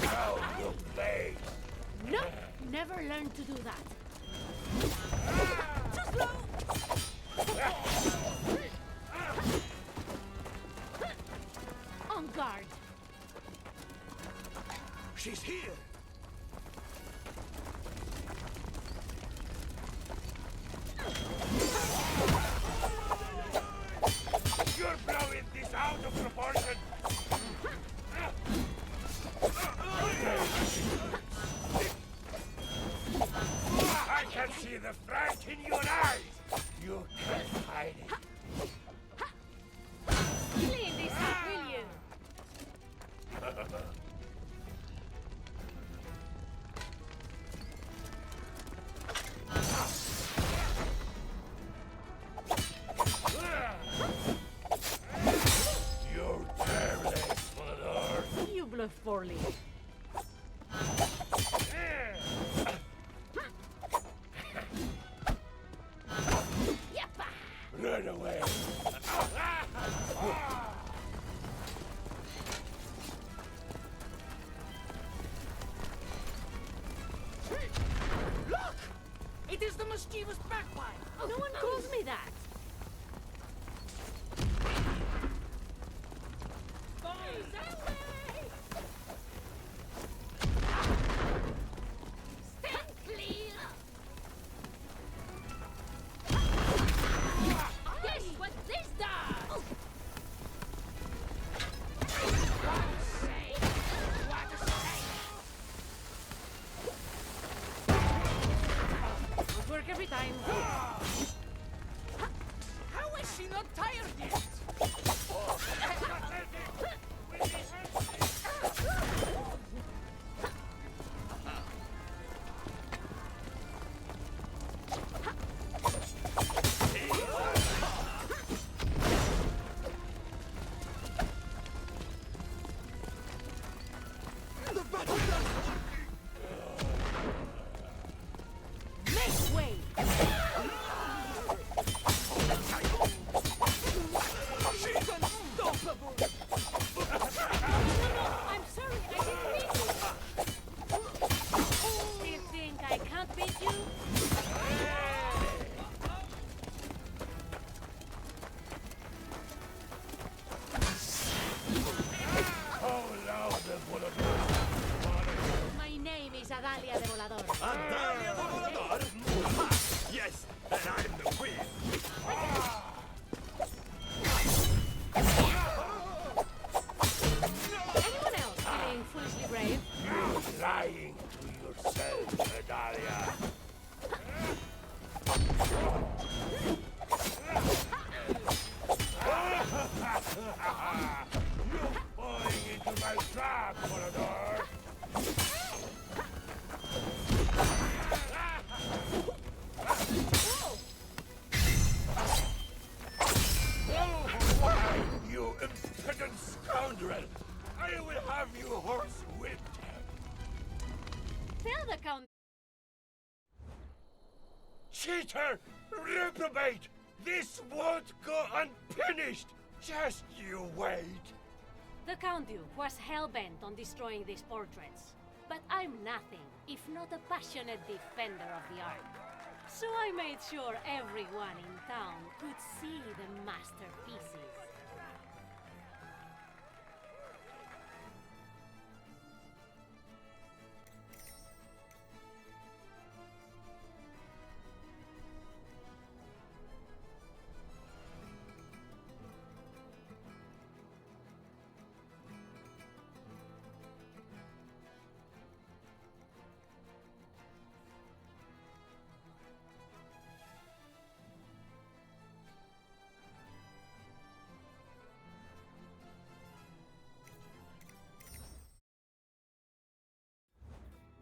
How you play. No, never learned to do that. On guard. She's here! You're blowing this out of proportion. I can see the fright in your eyes. You can't hide it. Clean this up, will you? You're careless, Volador. You bluff poorly. Run away. Look! It is the mischievous bagpipe! No one calls me that. Stand clear! Guess what this does? God's sake! What a shame! Would work every time. How is she not tired yet? Make way. She's unstoppable! No, I'm sorry, I didn't mean to. Still think I can't beat you? Oh, loud the Volador. My name is Adalia de Volador. Adalia de Volador? Ha! Yes, and I'm the queen! Anyone else feeling foolishly brave? You're lying to yourself, Adalia. cheater! Reprobate! This won't go unpunished! Just you wait! The Count Duke was hell-bent on destroying these portraits. But I'm nothing if not a passionate defender of the art. So I made sure everyone in town could see the masterpieces.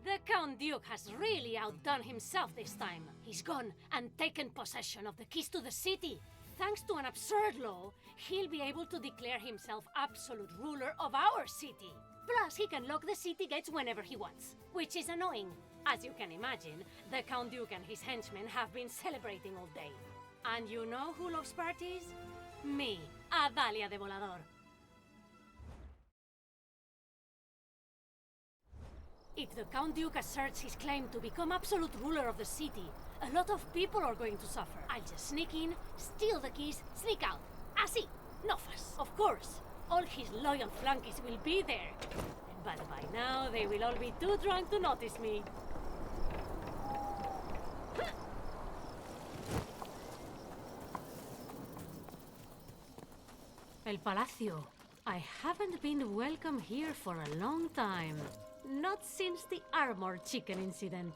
The Count Duke has really outdone himself this time. He's gone and taken possession of the keys to the city. Thanks to an absurd law, he'll be able to declare himself absolute ruler of our city. Plus, he can lock the city gates whenever he wants, which is annoying. As you can imagine, the Count Duke and his henchmen have been celebrating all day. And you know who loves parties? Me, Adalia de Volador. If the Count Duke asserts his claim to become absolute ruler of the city, a lot of people are going to suffer. I'll just sneak in, steal the keys, sneak out. Así, no fuss. Of course, all his loyal flunkies will be there. But by now, they will all be too drunk to notice me. El Palacio. I haven't been welcome here for a long time. Not since the armored chicken incident.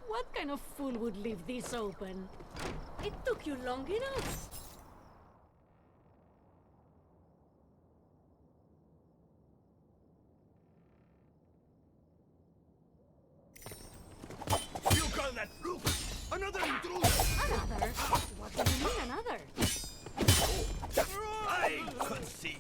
What kind of fool would leave this open? It took you long enough. You call that look? Another intruder! Another? What do you mean another? I could see.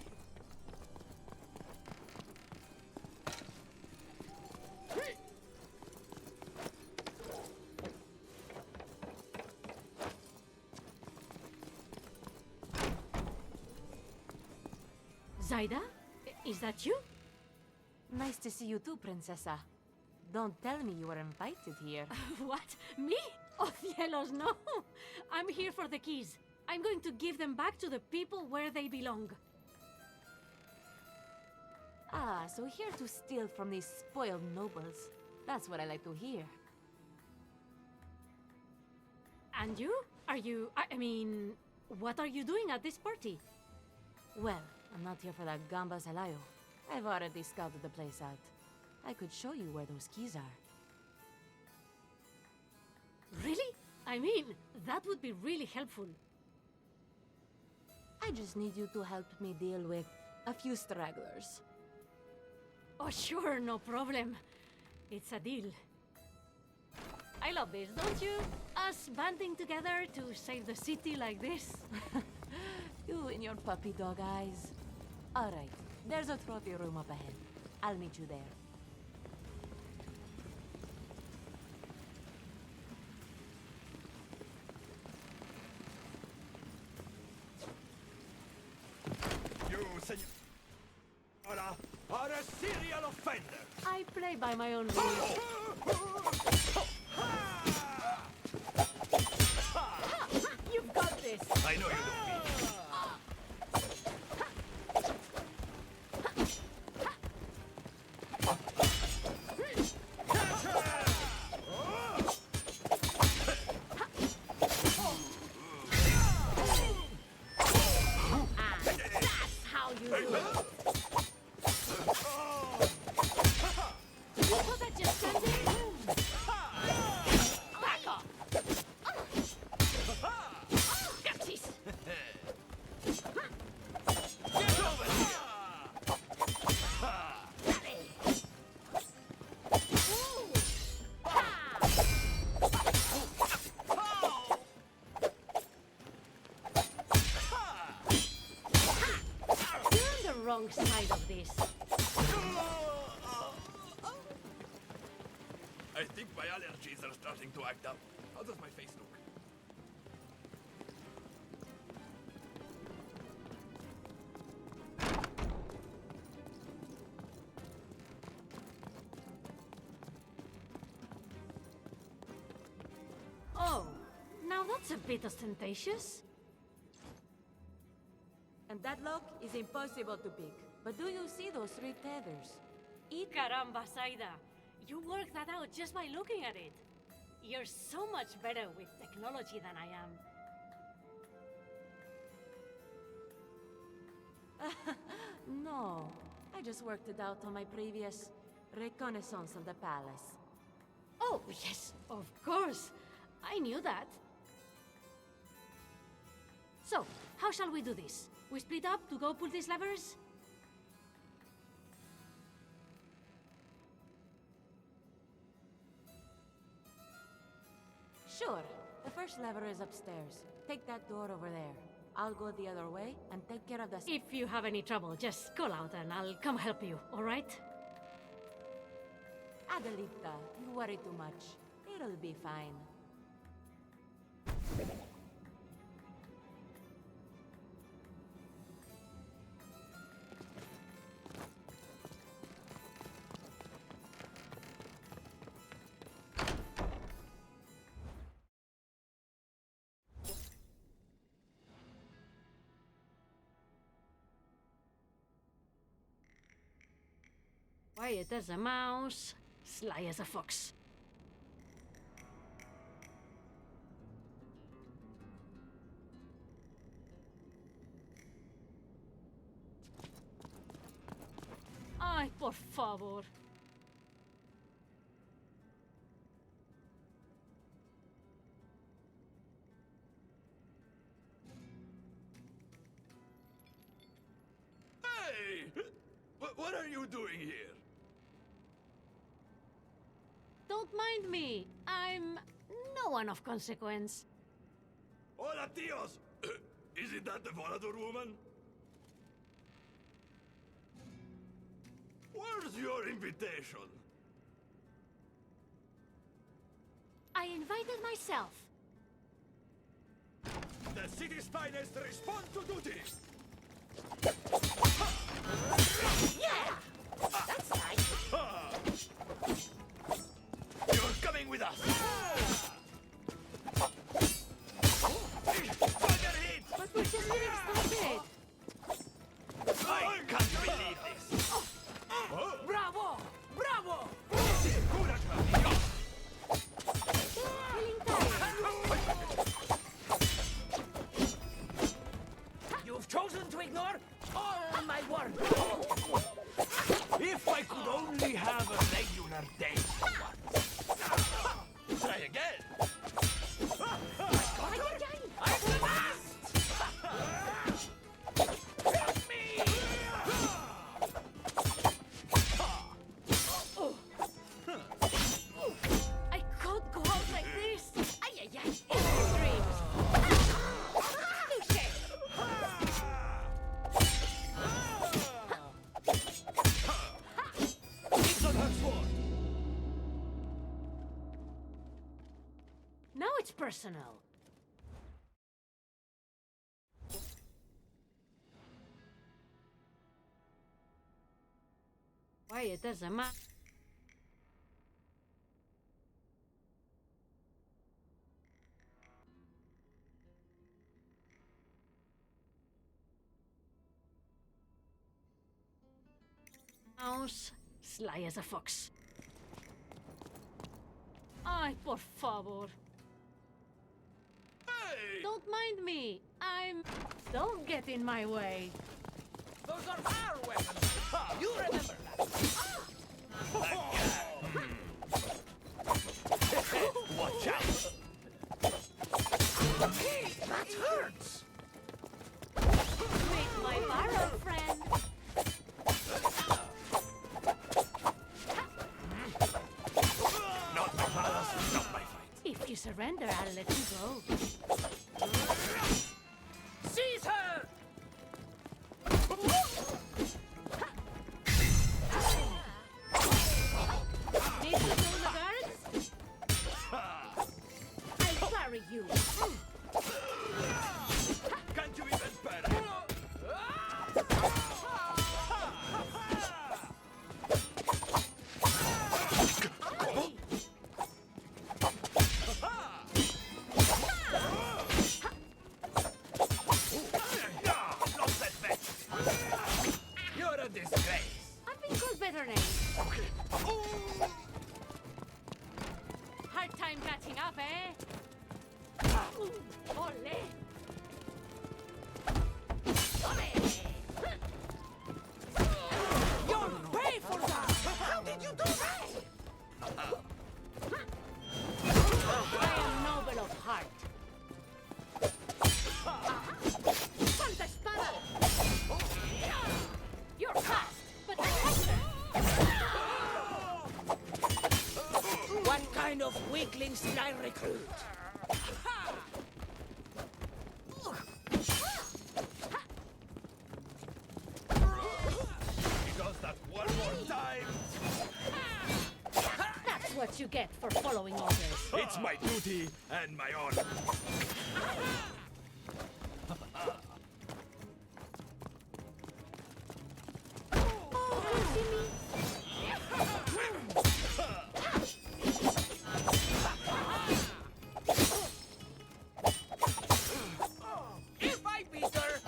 Zaida? Is that you? Nice to see you too, Princessa. Don't tell me you were invited here. What? Me? Oh, cielos, no! I'm here for the keys. I'm going to give them back to the people where they belong. Ah, so here to steal from these spoiled nobles. That's what I like to hear. And you? I mean, what are you doing at this party? Well, I'm not here for that gamba salayo. I've already scouted the place out. I could show you where those keys are. Really? I mean, that would be really helpful. I just need you to help me deal with a few stragglers. Oh, sure, no problem. It's a deal. I love this, don't you? Us banding together to save the city like this. You and your puppy dog eyes. All right, there's a trophy room up ahead. I'll meet you there. You, senora, are a serial offender. I play by my own rules. You've got this. I know you don't mean. side of this. I think my allergies are starting to act up. How does my face look? Oh, now that's a bit ostentatious. And that lock is impossible to pick. But do you see those 3 tethers? Caramba, Saida. You worked that out just by looking at it. You're so much better with technology than I am. No, I just worked it out on my previous reconnaissance of the palace. Oh, yes, of course. I knew that. So, how shall we do this? We split up to go pull these levers? Sure. The first lever is upstairs. Take that door over there. I'll go the other way and take care of the... If you have any trouble, just call out and I'll come help you, all right? Adelita, you worry too much. It'll be fine. Quiet as a mouse, sly as a fox. Ay, por favor. Hey! What are you doing here? Don't mind me. I'm no one of consequence. Hola, tíos! Isn't that the Volador woman? Where's your invitation? I invited myself. The city's finest respond to duty! Yeah! That's nice. You're coming with us! Bugger hit! But we're just getting started. I can't believe this! Bravo! Bravo! Feeling tired. You've chosen to ignore all my work. If I could only have a regular day for once. Try again! I'm the best! Help me! I can't go out like this. Ay, ay, ay. In my dreams. Touché. It's on her sword. Now it's personal. Quiet as a mouse. Mouse, sly as a fox. Ay, por favor. Hey! Don't mind me. Don't get in my way. Those are our weapons. You remember that. Watch out! That hurts. Make my barrel, friend. Not my palace, not my fight. If you surrender, I'll let you go. Seize her! better name. Okay. Hard time catching up, eh? Ole! You'll pay for that! How did you do that? I am noble of heart. Santa Espada! You're fast, but faster! What kind of weaklings did I recruit? He does that one more time. That's what you get for following orders. It's my duty and my honor. If I beat her,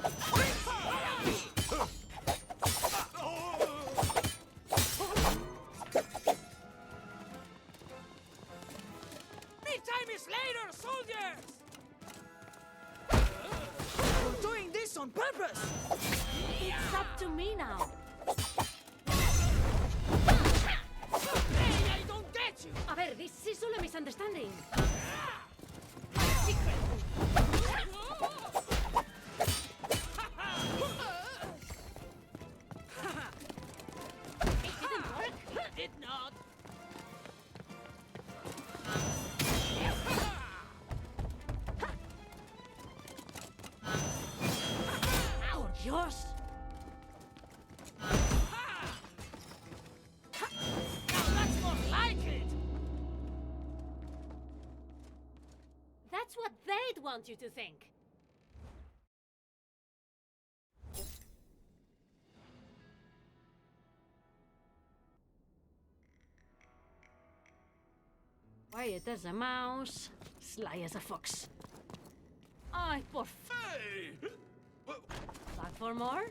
me time is later, soldiers! You're doing this on purpose! It's up to me now. Hey, I don't get you! A ver, this is all a misunderstanding. It didn't work. It did not. Por Dios! Now that's more like it! That's what they'd want you to think. Quiet as a mouse, sly as a fox. Ay, por Hey! back for more?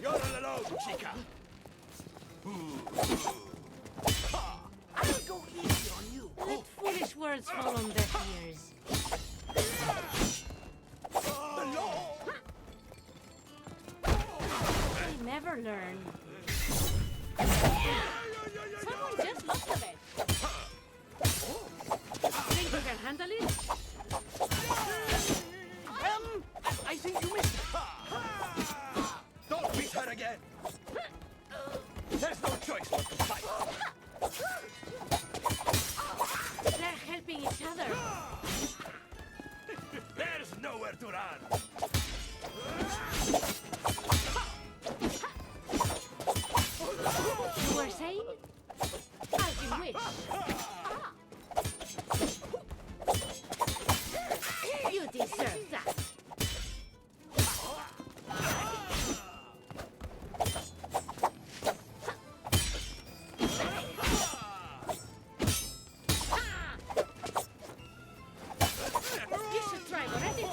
You're all alone, chica. I'll go easy on you. Let foolish words fall on deaf ears. They never learn. Someone just lost a bet. Think you can handle it? I think you missed it. Don't beat her again. There's no choice but to fight. They're helping each other. There's nowhere to run. You were saying? As you wish. You deserve that. You should try what I did.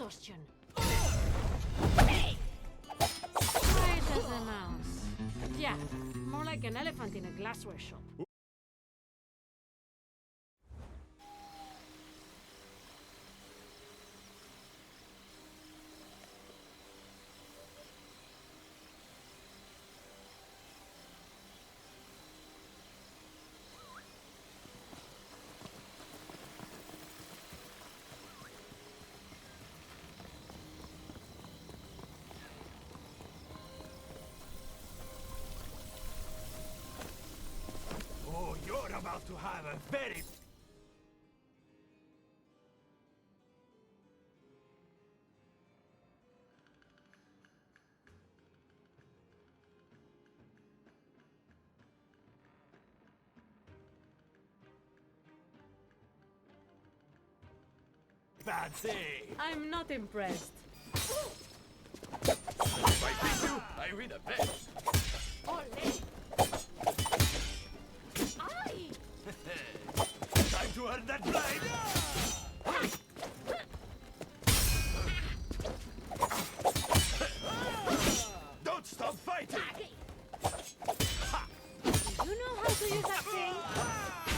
exhaustion. Quiet as a mouse. Yeah, more like an elephant in a glassware shop. Oh, you're about to have a very... bad day. I'm not impressed. If I beat you, I win a bet. Ole! Aye! Time to earn that blade! Don't stop fighting! You know how to use that thing?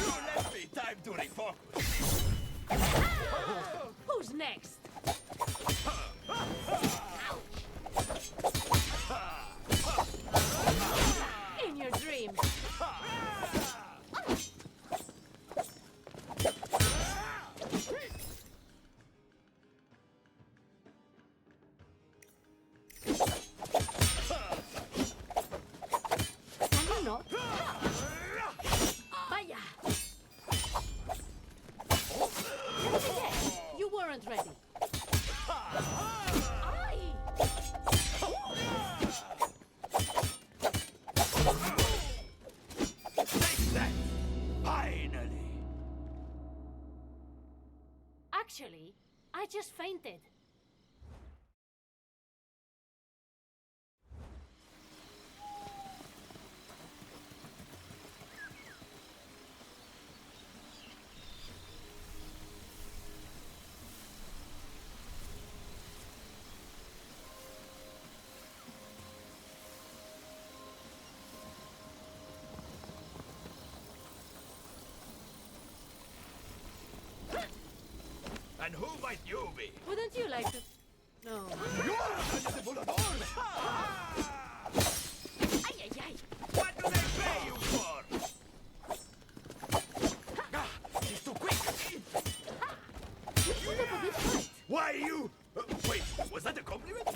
You left me time to refocus. Who's next? In your dreams. Can you not? Vaya! You weren't ready. Aye! Take that! Finally! Actually, I just fainted. And who might you be? Wouldn't you like to... No. You're Adalia de Volador! Ay, ay, ay! What do they pay you for? He's too quick! You put up a good fight. Why you... wait, was that a compliment?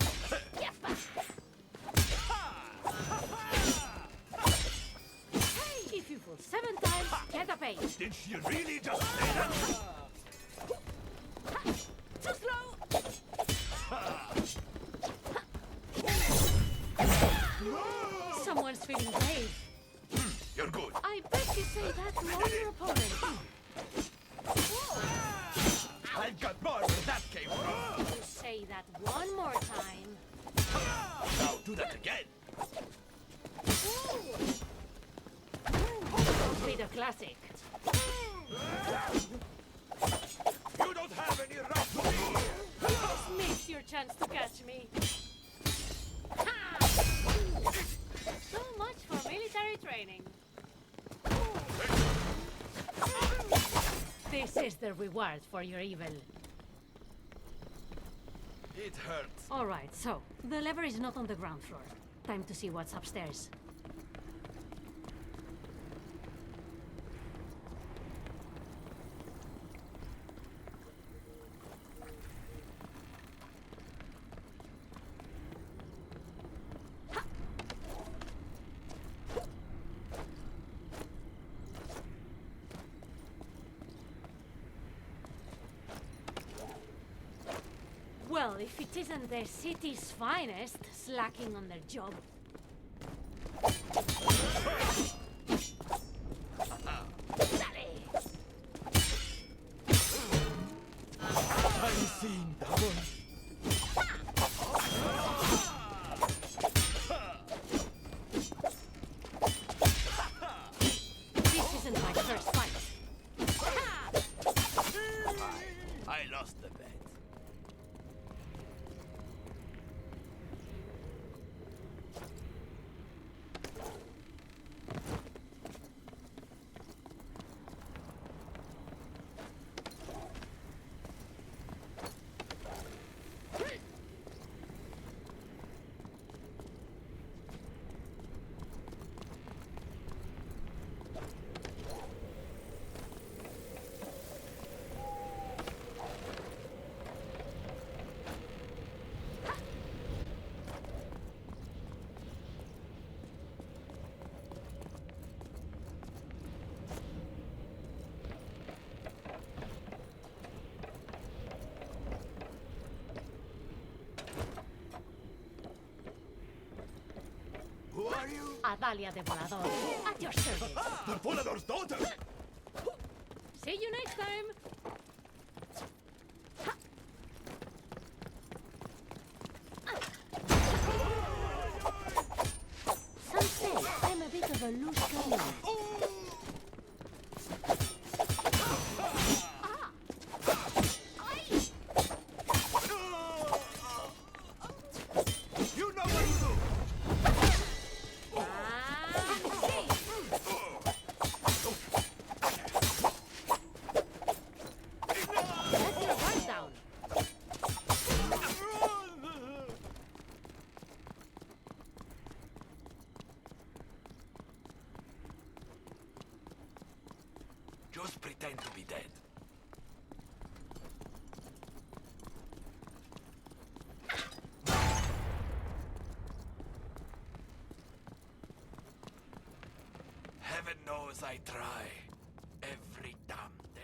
If you fall 7 times, get a pay. Did she really just say that? Too slow! Someone's feeling brave. You're good. I bet you say that to all your opponents. I've got more where that came from. You say that one more time. Now do that again. Be the classic. You don't have any right to me. Just missed your chance to catch me. Ha! So much for military training. This is the reward for your evil. It hurts. All right, so the lever is not on the ground floor. Time to see what's upstairs. Well, if it isn't the city's finest slacking on their job. I'm seeing double. This isn't my first fight. I lost the bet. you? Adalia de Volador, at your service. The Volador's daughter! See you next time. Some say I'm a bit of a loose cannon. You know what to do! Let your guard down. Just pretend to be dead. Heaven knows I try. Every damn day.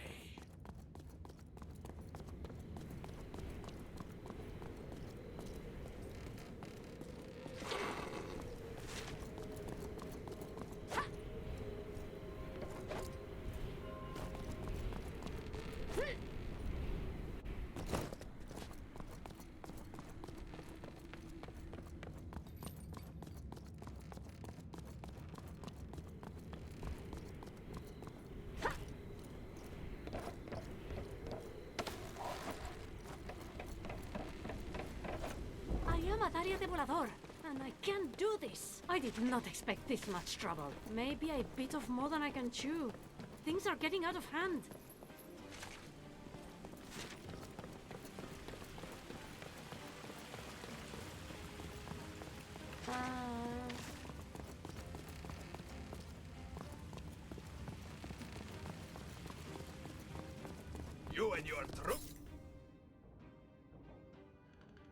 I am Adalia de Volador, and I can't do this. I did not expect this much trouble. Maybe I bit off more than I can chew. Things are getting out of hand. You and your troop?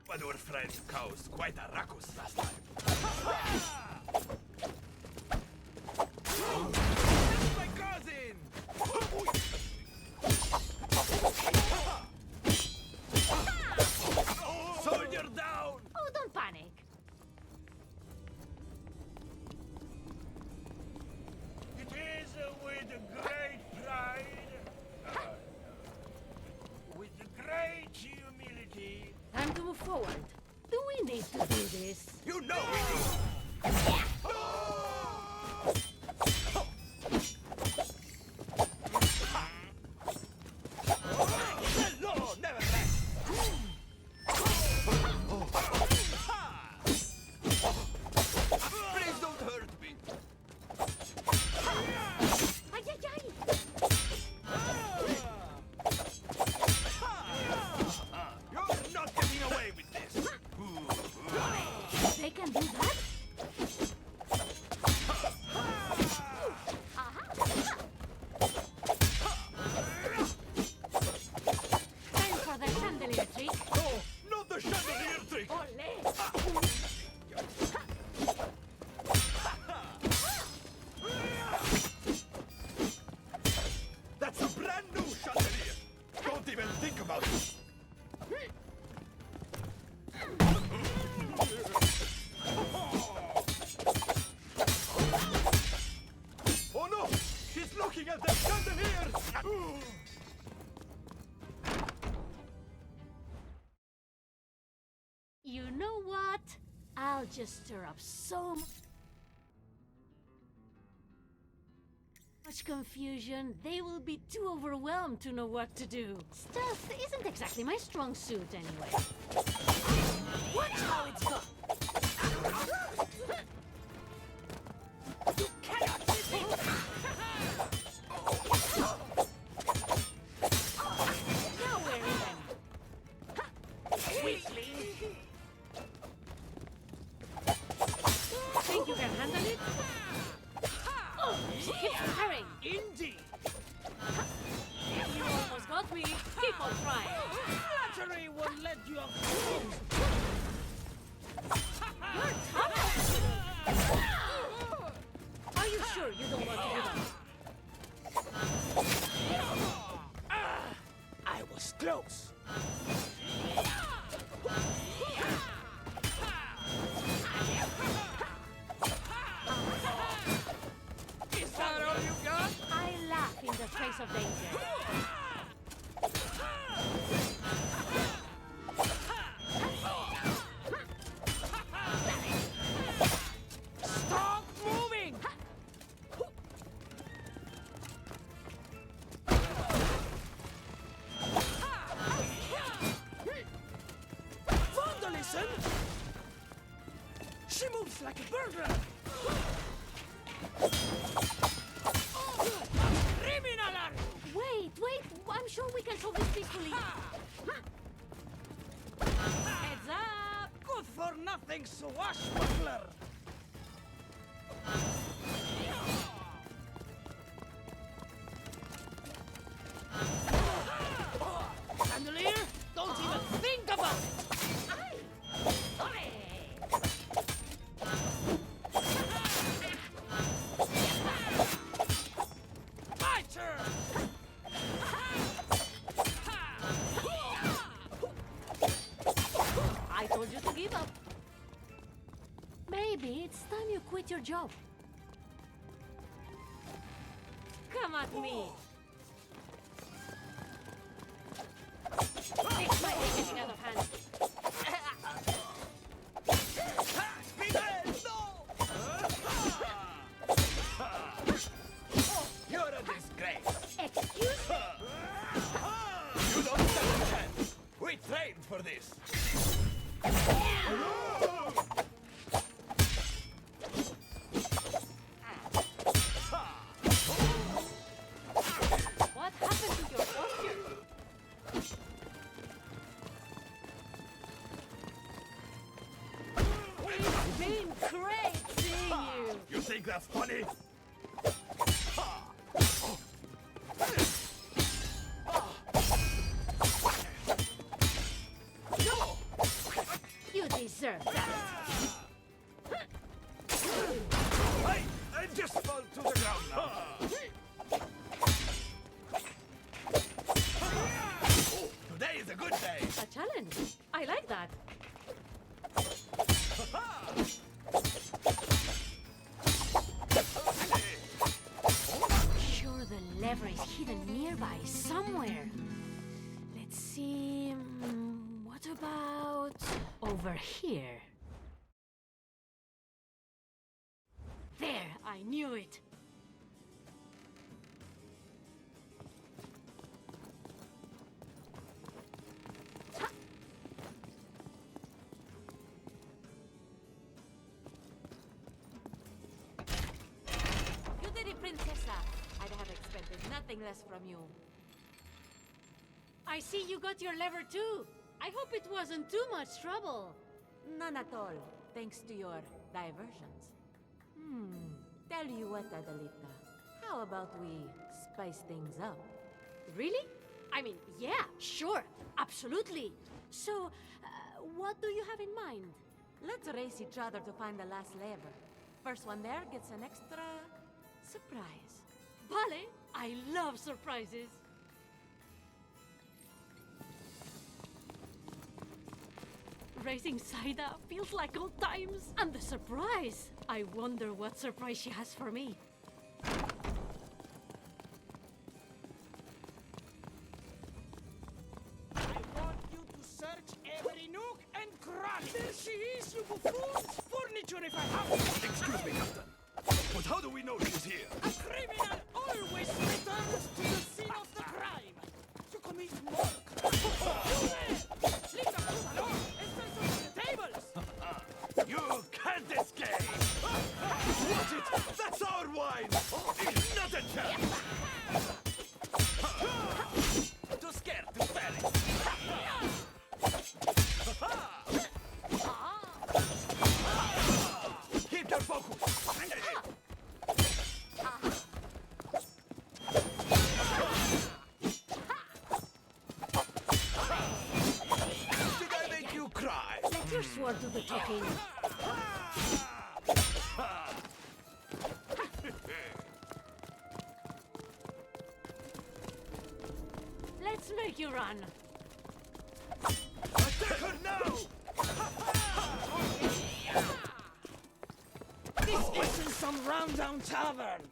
But our friend caused quite a ruckus last time. That's my cousin! Soldier down! Oh, don't panic. It is with great pride, with great humility. Time to move forward. Do we need to do this? You know we do! The law never rests! Please don't hurt me! Ay, ay, ay! You're not getting away with this! They can do that? Time for the chandelier trick. No! Not the chandelier trick! Ole! That's a brand new chandelier! Don't even think about it! Oh no! She's looking at the chandelier! You know what? I'll just stir up so much confusion, they will be too overwhelmed to know what to do. Stealth isn't exactly my strong suit anyway. Watch how it's gone! You cannot hit me! Now we're even! Weakling! Think you can handle it? Oh, she keeps firing! Indeed! You almost got me. Keep on trying. Flattery will let you off. You're tough. Are you sure you don't want to do that? I was close. face of danger. Stop moving! Vandalism? She moves like a burglar! Criminal! Wait, I'm sure we can solve this peacefully. Heads up! Good for nothing swashbuckler! Chandelier, don't even think about it! My turn! I told you to give up. Maybe it's time you quit your job. Come at me. This might be getting out of hand. You're a disgrace. Excuse me? You don't stand a chance. We trained for this. What happened to your posture? It's been great seeing you. You think that's funny? You deserve that. I just fell to the ground now. Oh, today is a good day. A challenge. I like that. Sure the lever is hidden nearby somewhere. Let's see. What about over here? There, I knew it. You did it, Princessa. I'd have expected nothing less from you. I see you got your lever too. I hope it wasn't too much trouble. None at all, thanks to your diversions. Tell you what, Adalita. How about we spice things up? Really? I mean, yeah, sure, absolutely. So, what do you have in mind? Let's race each other to find the last lever. First one there gets an extra surprise. Vale, I love surprises. Racing Saida feels like old times. And the surprise! I wonder what surprise she has for me. I want you to search every nook and cranny. There she is, you buffoons! Furniture if I have to. Excuse me, Captain. But how do we know she's here? A criminal always returns to the scene of the crime to commit more crime. Leave the salon and stand on the tables. You can't escape! Watch it! That's our wine! It's not a chance! Too scared to spell it. Keep your focus! Did I make you cry? Let your sword do the talking. Let's make you run. Attack her now! This isn't some rundown tavern.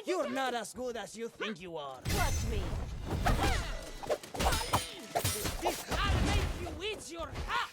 You're not as good as you think you are. Watch me. This hat makes you eat your hat!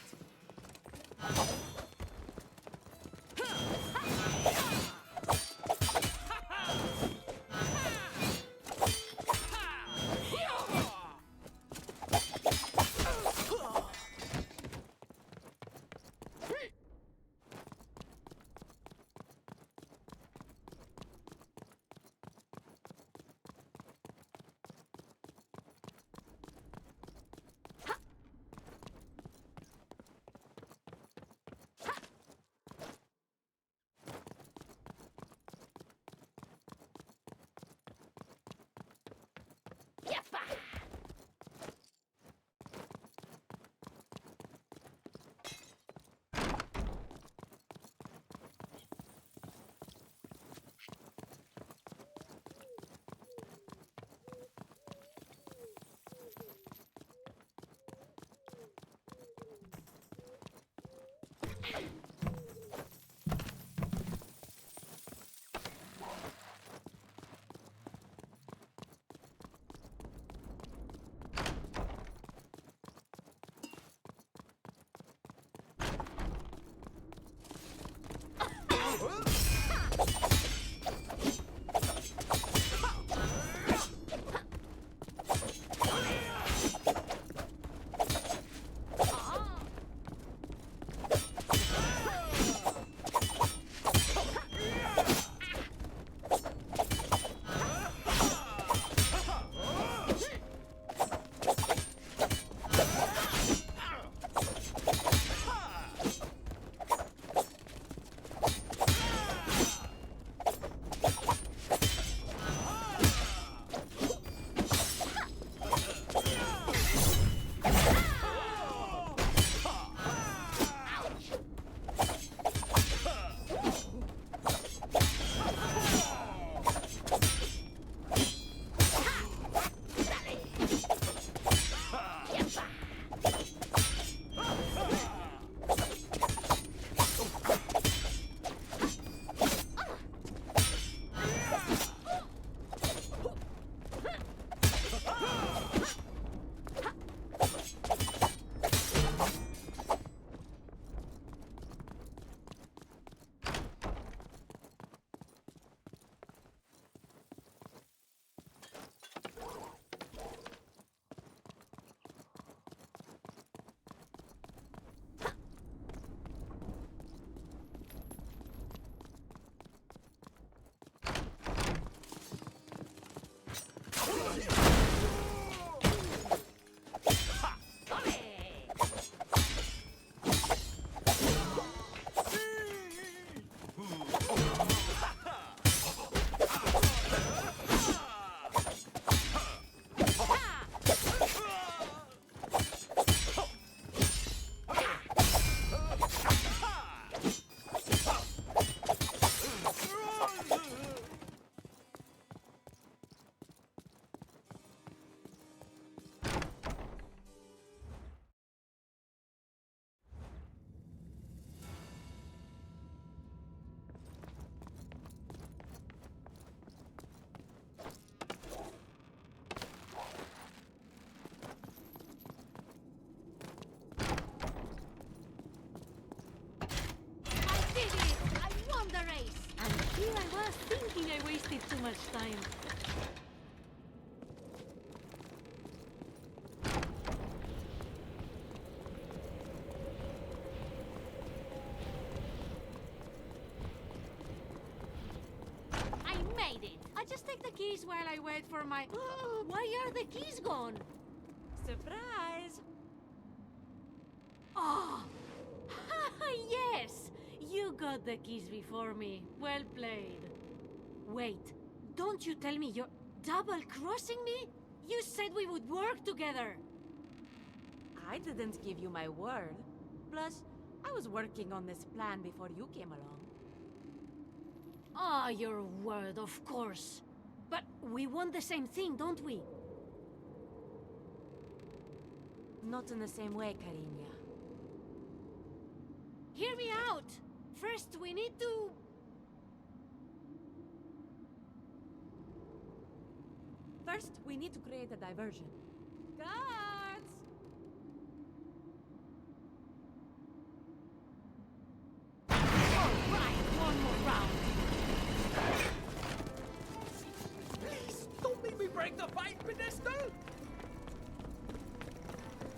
Too much time. I made it. I just take the keys while I wait for my... Why are the keys gone? Surprise! Oh! Yes! You got the keys before me. Well played. Wait, don't you tell me you're double-crossing me? You said we would work together. I didn't give you my word. Plus, I was working on this plan before you came along. Ah, your word, of course. But we want the same thing, don't we? Not in the same way, Cariña. Hear me out! First, we need to... First, we need to create a diversion. Guards! All right, one more round. Please, don't make me break the fight pedestal!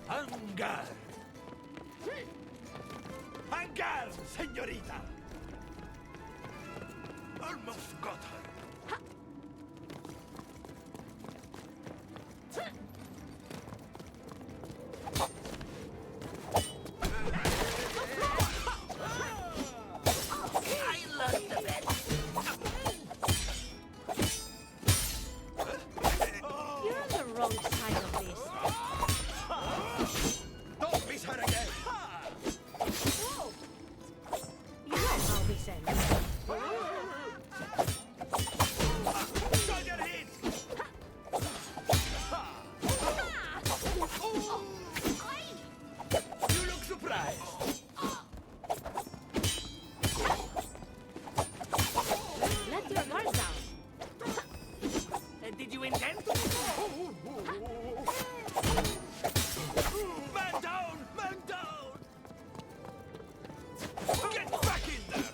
En garde! En garde, señorita! Almost got her. I lost the bet. You're on the wrong side of this. Don't miss her again! Whoa! You know how this ends. Show your hit! You look surprised. Let your guard down. Did you intend to? Man down! Man down! Get back in there!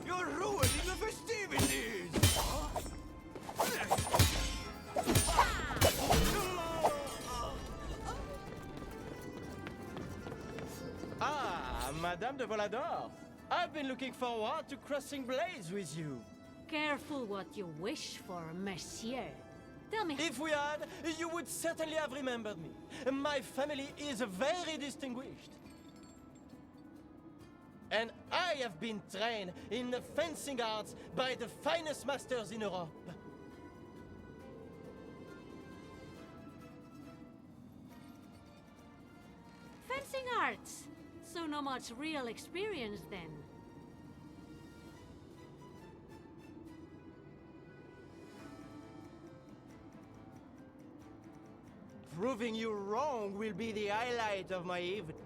You're ruining the festivities! Ah, Madame de Volador. I've been looking forward to crossing blades with you. Careful what you wish for, monsieur. Tell me, If we had, you would certainly have remembered me. My family is very distinguished. And I have been trained in the fencing arts by the finest masters in Europe. fencing arts. So not much real experience then. Proving you wrong will be the highlight of my evening.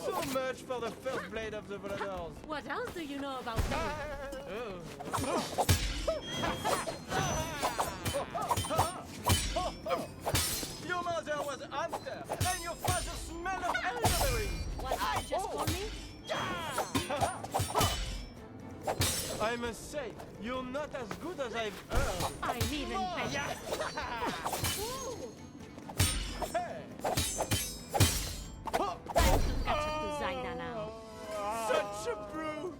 So much for the first blade of the Voladors. What else do you know about me? Your mother was a hamster, and your father smelled of elderberry. What did you just call me? I must say, you're not as good as I've heard. I'm even better. Hey. Time to catch up to Zaida now. Such a brute!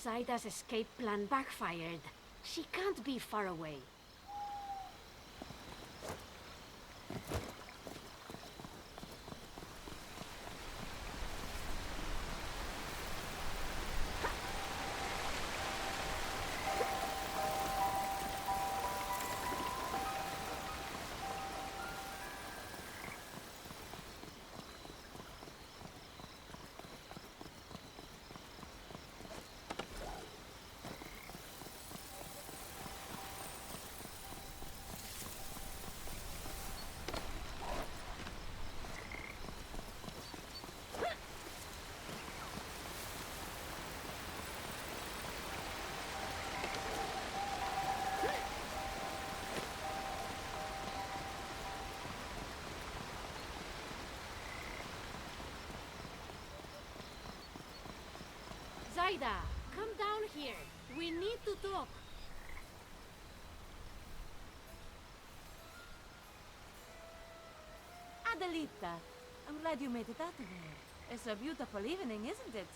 Zaida's escape plan backfired. She can't be far away. Zaida, come down here. We need to talk. Adelita, I'm glad you made it out of here. It's a beautiful evening, isn't it?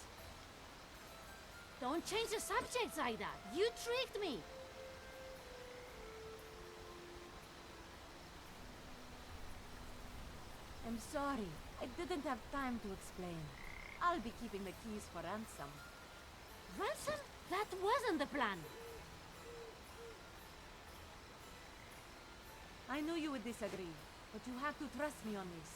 Don't change the subject, Zaida. You tricked me. I'm sorry. I didn't have time to explain. I'll be keeping the keys for ransom. Ransom? That wasn't the plan. I knew you would disagree, but you have to trust me on this.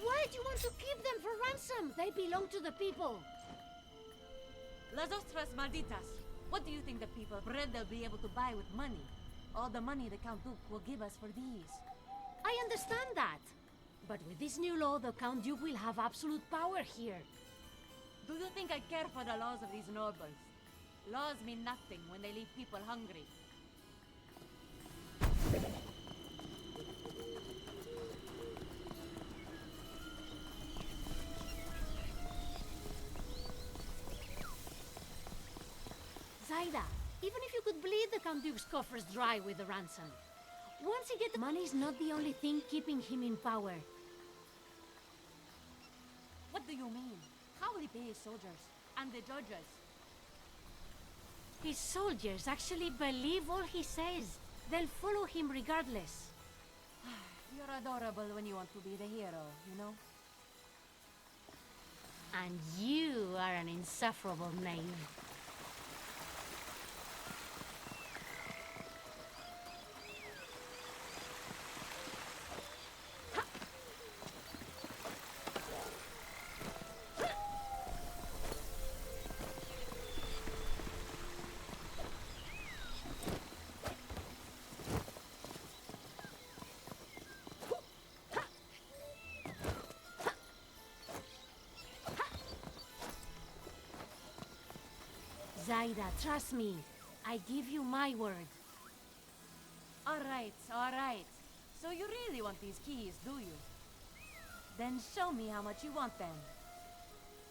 Why do you want to keep them for ransom? They belong to the people. Las ostras malditas. What do you think the people bread they'll be able to buy with money? All the money the Count Duke will give us for these. I understand that. But with this new law, the Count Duke will have absolute power here. Do you think I care for the laws of these nobles? Laws mean nothing when they leave people hungry. Zaida, even if you could bleed the Count Duke's coffers dry with the ransom, once he gets the money's not the only thing keeping him in power. What do you mean? How will he pay his soldiers? And the judges? His soldiers actually believe all he says. They'll follow him regardless. You're adorable when you want to be the hero, you know? And you are an insufferable knave. Zaida, trust me. I give you my word. All right. So you really want these keys, do you? Then show me how much you want them.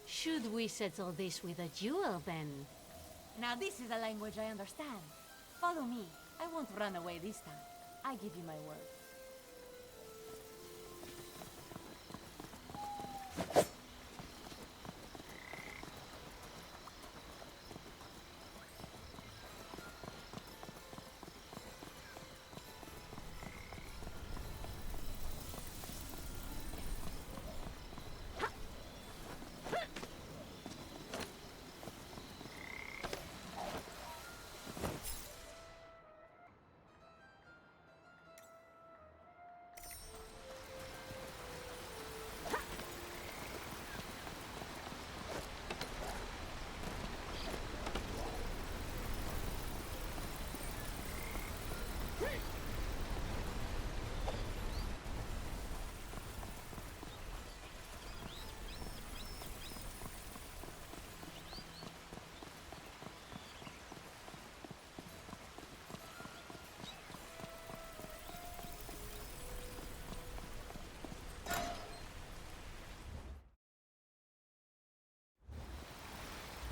Should we settle this with a duel, then? Now this is a language I understand. Follow me. I won't run away this time. I give you my word.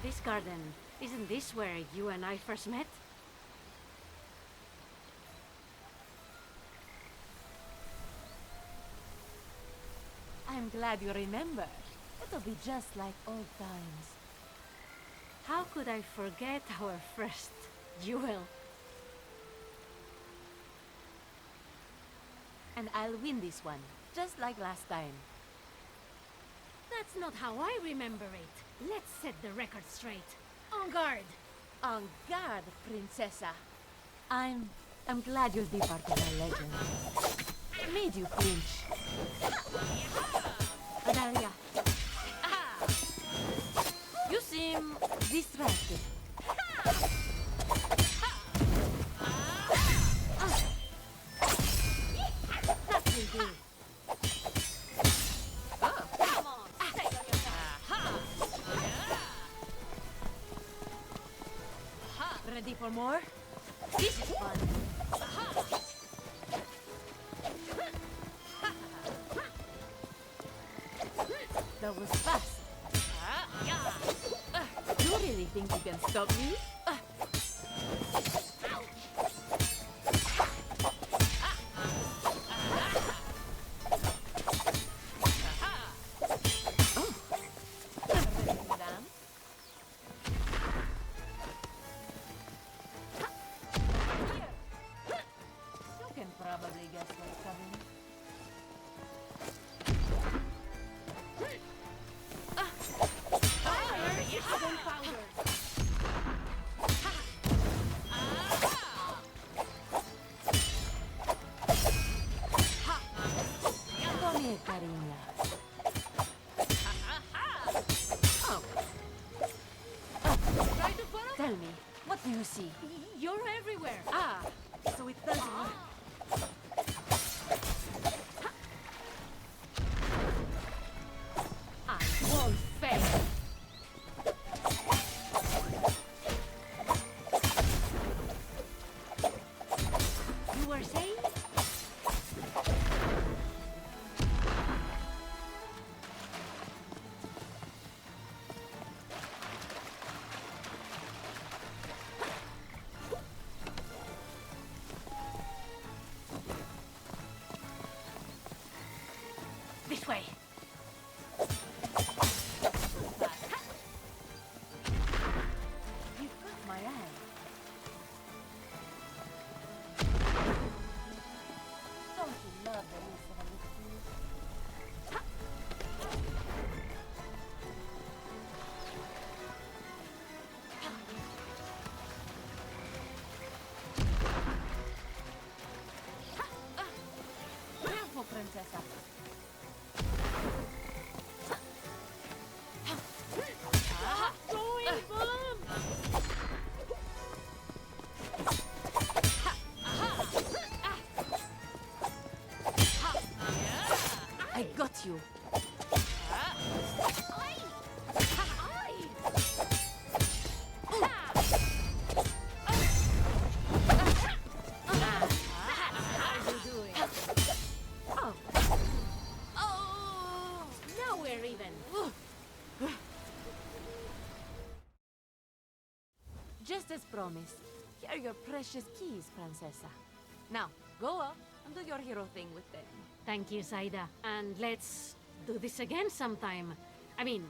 This garden, isn't this where you and I first met? I'm glad you remember. It'll be just like old times. How could I forget our first duel? And I'll win this one, just like last time. That's not how I remember it. Let's set the record straight. En garde! En garde, Princessa. I'm glad you'll be part of our legend. Made you flinch. Adalia. You seem distracted. That will do. Ready for more? This is fun. That was fast. You really think you can stop me? Probably guess what's coming. Fire is full power. Come, cariña. Oh. Try to follow? Tell me, what do you see? You're everywhere. Ah, so it doesn't work. I won't fail. You were saying? This way. You've got my eye. Don't you love the use of a little fuse? Careful, princesa. Going bomb! I got you. How you doing? Oh. Oh! Now we're even. Just as promised, here are your precious keys, princesa. Now, go up and do your hero thing with them. Thank you, Zaida. And let's do this again sometime. I mean,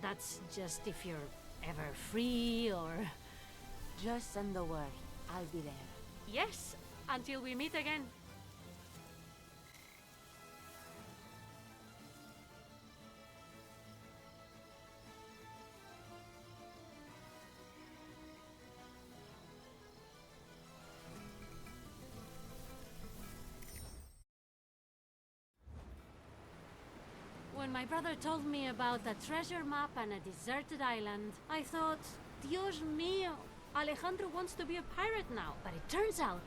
that's just if you're ever free or... Just send the word. I'll be there. Yes, until we meet again. When my brother told me about a treasure map and a deserted island, I thought, Dios mío, Alejandro wants to be a pirate now. But it turns out,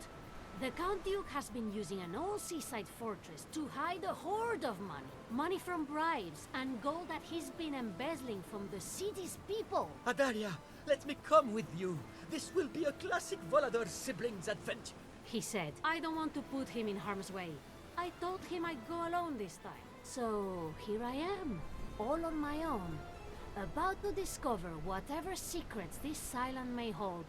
the Count Duke has been using an old seaside fortress to hide a hoard of money. Money from bribes and gold that he's been embezzling from the city's people. Adalia, let me come with you. This will be a classic Volador siblings adventure. He said, I don't want to put him in harm's way. I told him I'd go alone this time. So here I am, all on my own, about to discover whatever secrets this island may hold.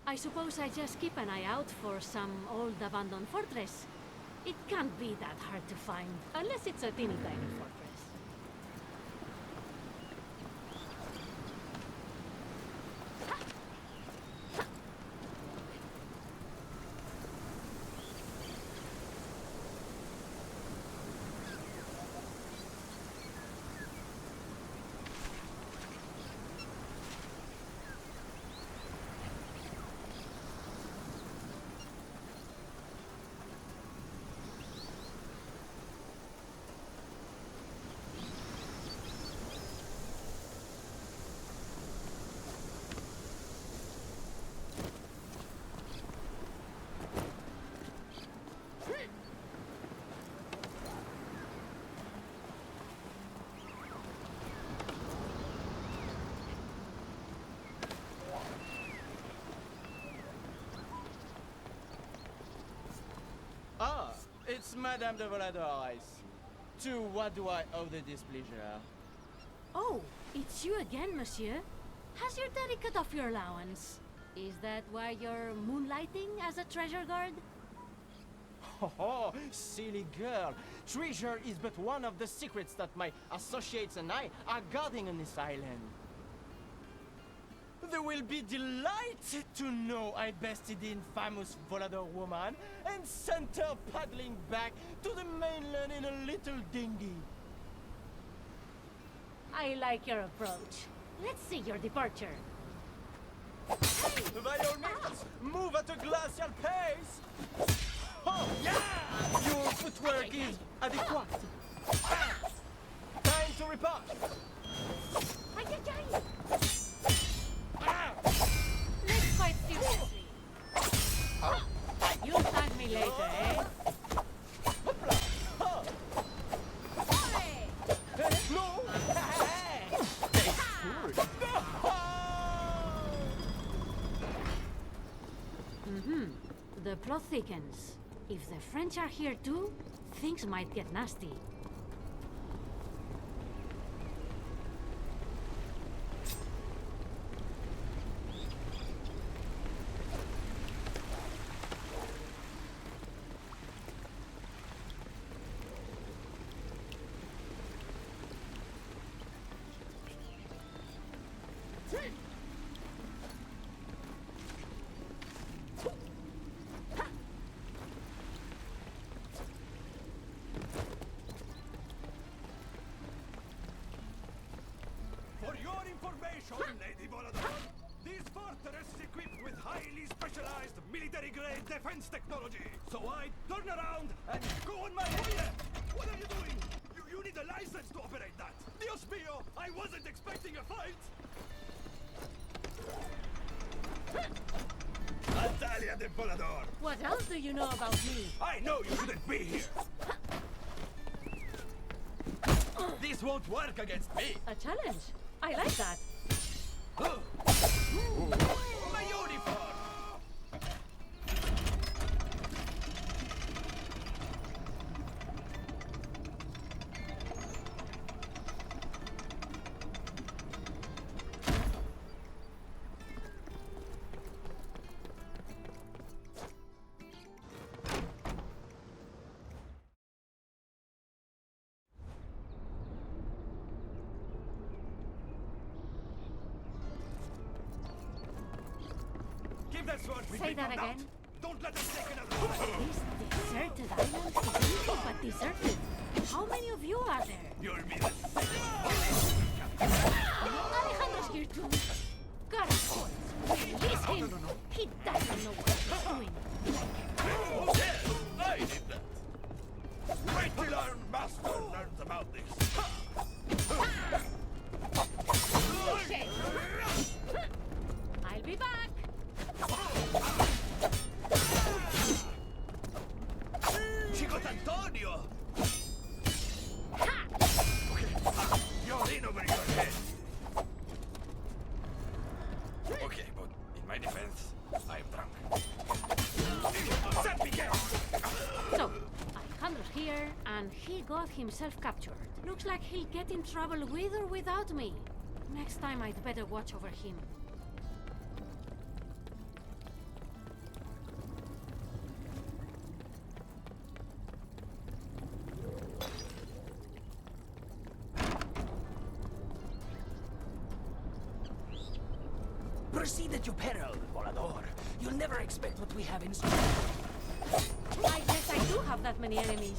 I suppose I just keep an eye out for some old abandoned fortress. It can't be that hard to find, unless it's a teeny tiny fortress. It's Madame de Volador, I see. To what do I owe the displeasure? Oh, it's you again, monsieur. Has your daddy cut off your allowance? Is that why you're moonlighting as a treasure guard? Oh, silly girl. Treasure is but one of the secrets that my associates and I are guarding on this island. They will be delighted to know I bested the infamous Volador woman and sent her paddling back to the mainland in a little dinghy. I like your approach. Let's see your departure. By all means, move at a glacial pace. Oh, yeah! Your footwork is adequate. Time to repart. Ay, ay, ay. Let's fight seriously. You'll thank me later, eh? No! The plot thickens. If the French are here too, things might get nasty. For your information, Lady Volador, this fortress is equipped with highly specialized military-grade defense technology. So I turn around and go on my way. What are you doing? You need a license to operate that. Dios mío, I wasn't expecting a fight. Adalia de Volador. What else do you know about me? I know you shouldn't be here. This won't work against me. A challenge. I like that. My uniform! Give that sword with Say me, that found out. again. Don't let them take another one. This deserted island is anything but deserted. How many of you are there? You'll be the second. Alejandro's here too. God, of course. Release him. He doesn't know what he's doing. Oh, yes, I did that. Wait till our master learns about this. I'll be back. Chico Antonio! Ha! Okay, you're in over your head. Okay, but in my defense, I am drunk. Set me down! So, Alejandro's here, and he got himself captured. Looks like he'll get in trouble with or without me. Next time I'd better watch over him. Proceed at your peril, Volador. You'll never expect what we have in store. I guess I do have that many enemies.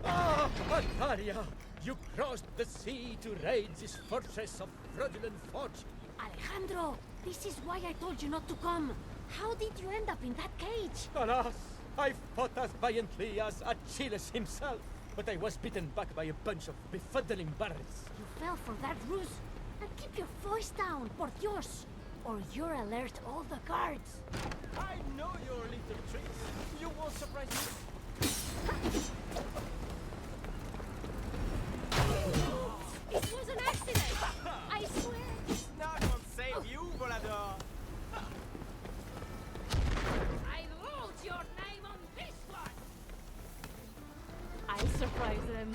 Ah, Adalia! You crossed the sea to raid this fortress of fraudulent fortune. Alejandro, this is why I told you not to come. How did you end up in that cage? Alas, I fought as valiantly as Achilles himself. but I was beaten back by a bunch of befuddling barrels. You fell for that ruse? And keep your voice down, por Dios, or you'll alert all the guards. I know your little tricks. You won't surprise me. It was an accident! I swear! It's not gonna save you, Volador. I wrote your name on this one! I'll surprise them.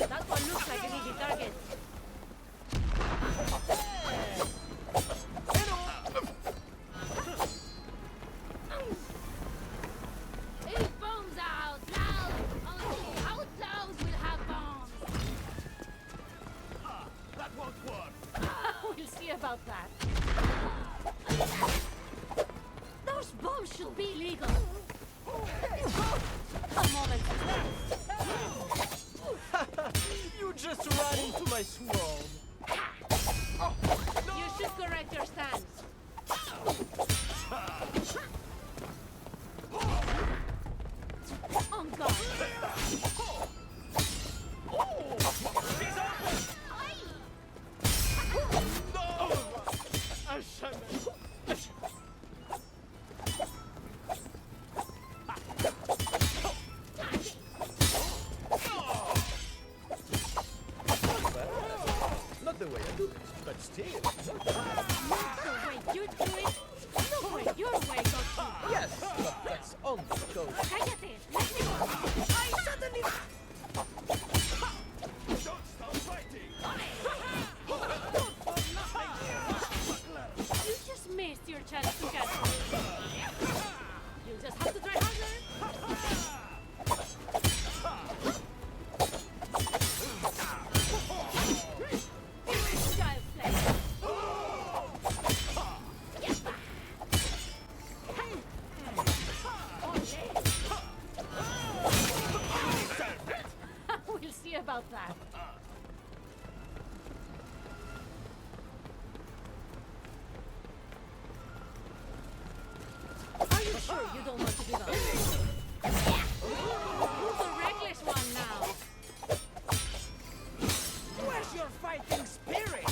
That one looks like an easy target. If bombs are out loud, only outlaws will have bombs! That won't work. We'll see about that. Those bombs should be illegal. A moment. You just ran into my swarm. You should correct your stance. On guard. I shan't. Not the way I do it, but still. Not the way you do it. No way your way goes to. Yes, but that's on the code. Cállate. Let me go. I suddenly. Don't stop fighting. You just missed your chance to catch me. You'll just have to try harder. Child's play. We'll see about that. Are you sure you don't want to give up? Who's the reckless one now? Where's your fighting spirit?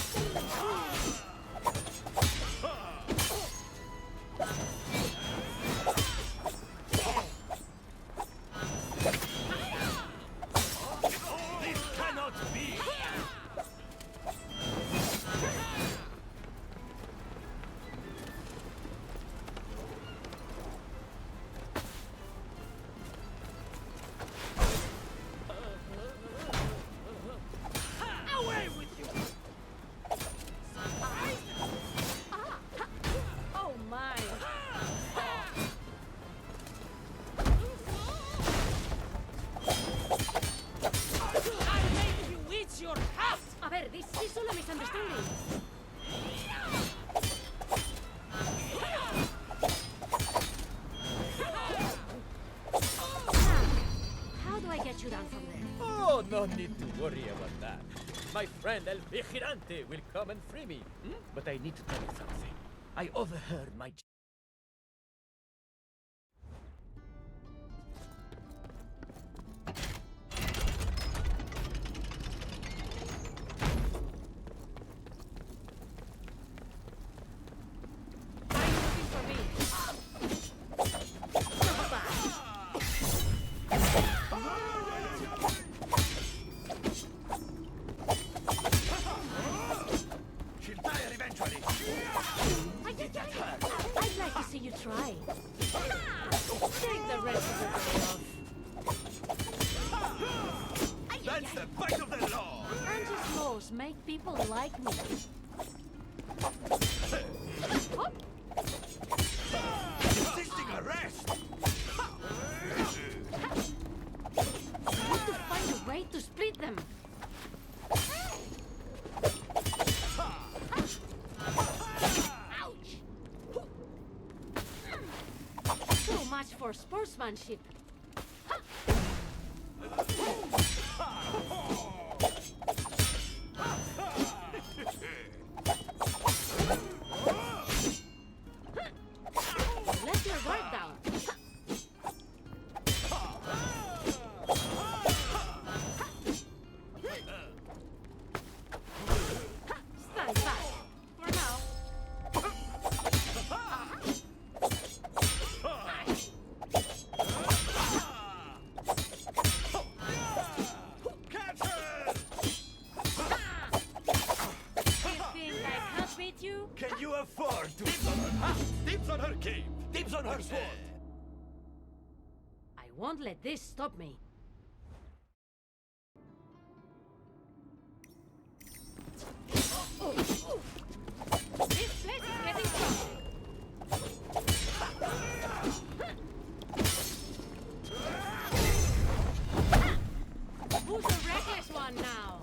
This cannot be. Away with you! Oh my! I'll make you eat your hat! A ver, this is all a misunderstanding. How do I get you down from there? Oh, no need to worry about that. My friend El Vigilante will come and free me. But I need to tell you something. I overheard my... Are you looking for me? She'll tire eventually. I'd like to see you try. Take the rest of the day off. That's the bite of the law. Anti-slows make people like me. Hop. Resisting arrest. I need to find a way to split them. Ouch! So much for sportsmanship. Let your guard down. on her sword! I won't let this stop me. This place is getting strong. Who's the reckless one now?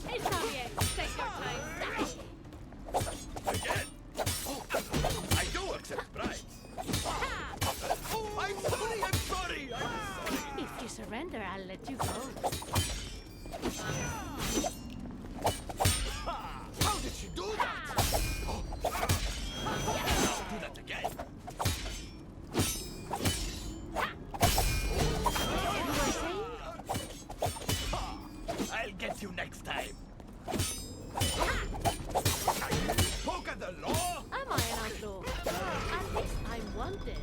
It's not yet. Take your time. Again? I do accept bribes. I'm sorry, I'm sorry! If you surrender, I'll let you go. How did she do that? Do that again. You were saying? I'll get you next time. Poke at the law? Am I an outlaw? At least I'm wanted.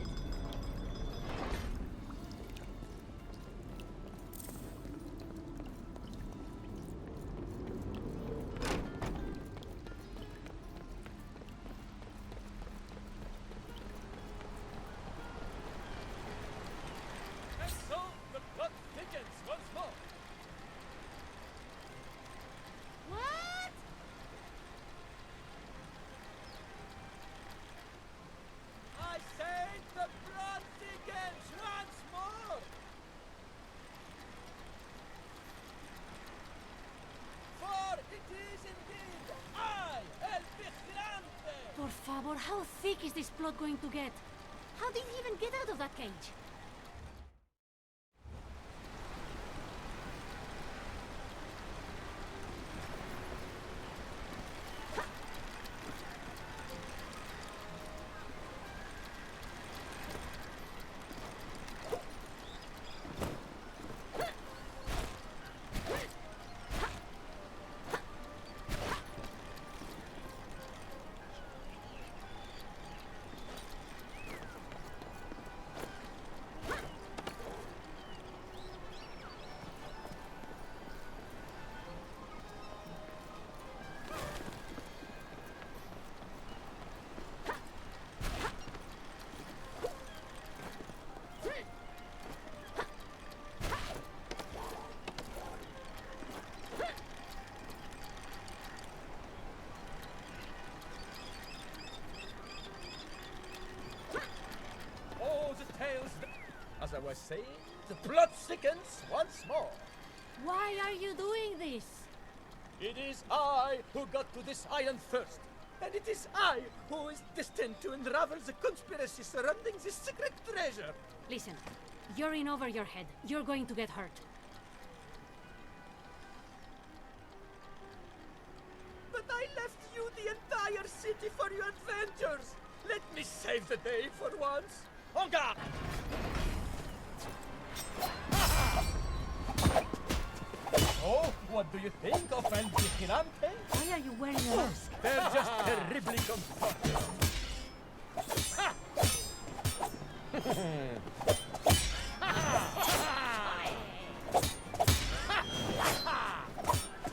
And so the plot thickens once more. What? I say the plot thickens once more. For it is indeed I, El Vigilante. Por favor, how thick is this plot going to get? How did he even get out of that cage? Oh, the tales. As I was saying, the plot thickens once more. Why are you doing this? It is I who got to this island first. And it is I who is destined to unravel the conspiracy surrounding this secret treasure. Listen, you're in over your head. You're going to get hurt. But I left you the entire city for your adventures. Let me save the day for once. En garde! Oh, what do you think of El Vigilante? Why are you wearing a mask? They're just terribly comfortable.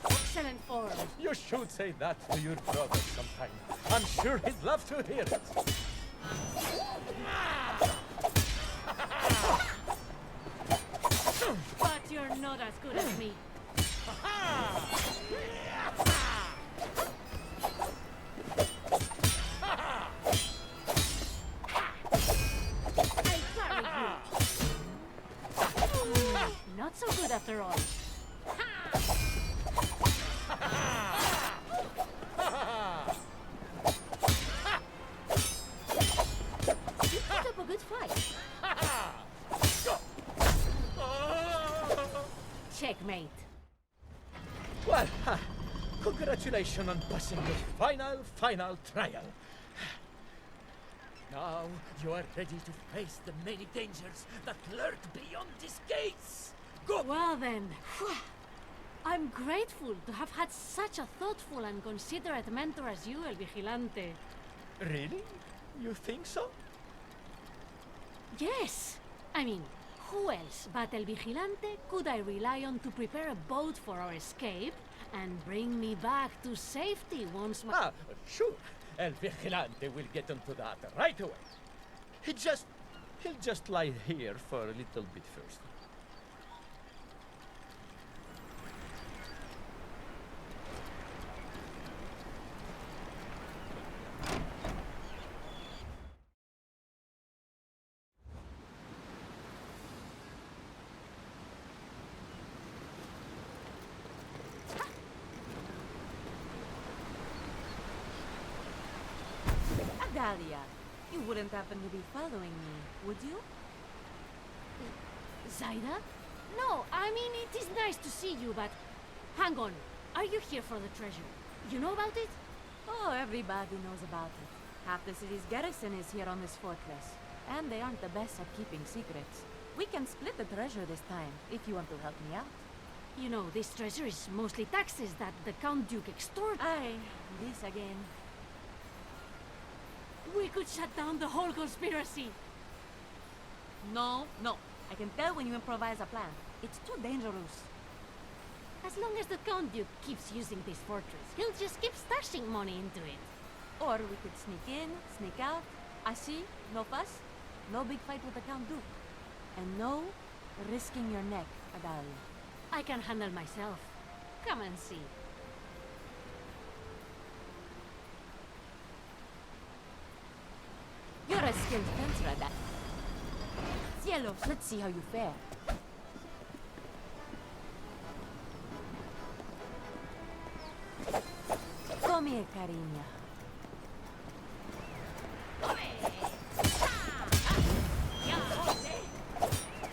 Excellent form. You should say that to your brother sometime. I'm sure he'd love to hear it. But you're not as good as me. I'll carry you. Not so good after all. You put up a good fight. Checkmate. Well, congratulations on passing the final trial. Now you are ready to face the many dangers that lurk beyond these gates. Go! Well then, I'm grateful to have had such a thoughtful and considerate mentor as you, El Vigilante. Really? You think so? Yes! I mean, who else but El Vigilante could I rely on to prepare a boat for our escape and bring me back to safety once more. Ah, sure. El Vigilante will get onto that right away. He'll just lie here for a little bit first. Adalia, you wouldn't happen to be following me, would you? Zaida? No, I mean, it is nice to see you, but... Hang on. Are you here for the treasure? You know about it? Oh, everybody knows about it. Half the city's garrison is here on this fortress. And they aren't the best at keeping secrets. We can split the treasure this time, if you want to help me out. You know, this treasure is mostly taxes that the Count Duke extorts. Aye, this again. We could shut down the whole conspiracy. No. I can tell when you improvise a plan. It's too dangerous. As long as the Count Duke keeps using this fortress, he'll just keep stashing money into it. Or we could sneak in, sneak out. Así, no fuss, no big fight with the Count Duke. And no risking your neck, Adalia. I can handle myself. Come and see. You're a skilled fencer at that. Cielos, let's see how you fare. Come here, cariño.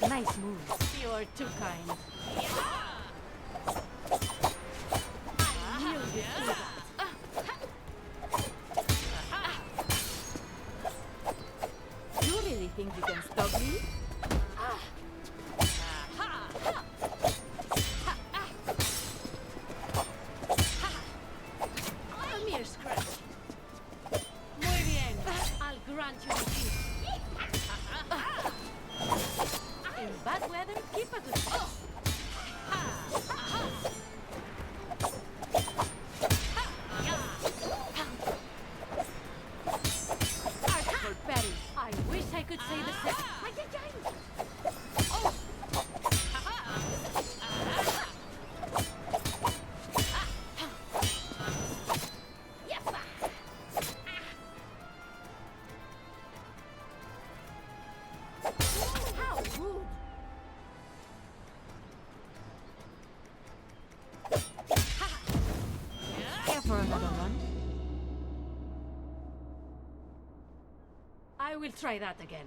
Nice move. You're too kind. I knew you'd do that. You really think you can stop me? A mere scratch. Muy bien. I'll grant you this. In bad weather, keep a good face. Artful Betty. I wish I could say the same. How rude. Care for another run? I will try that again.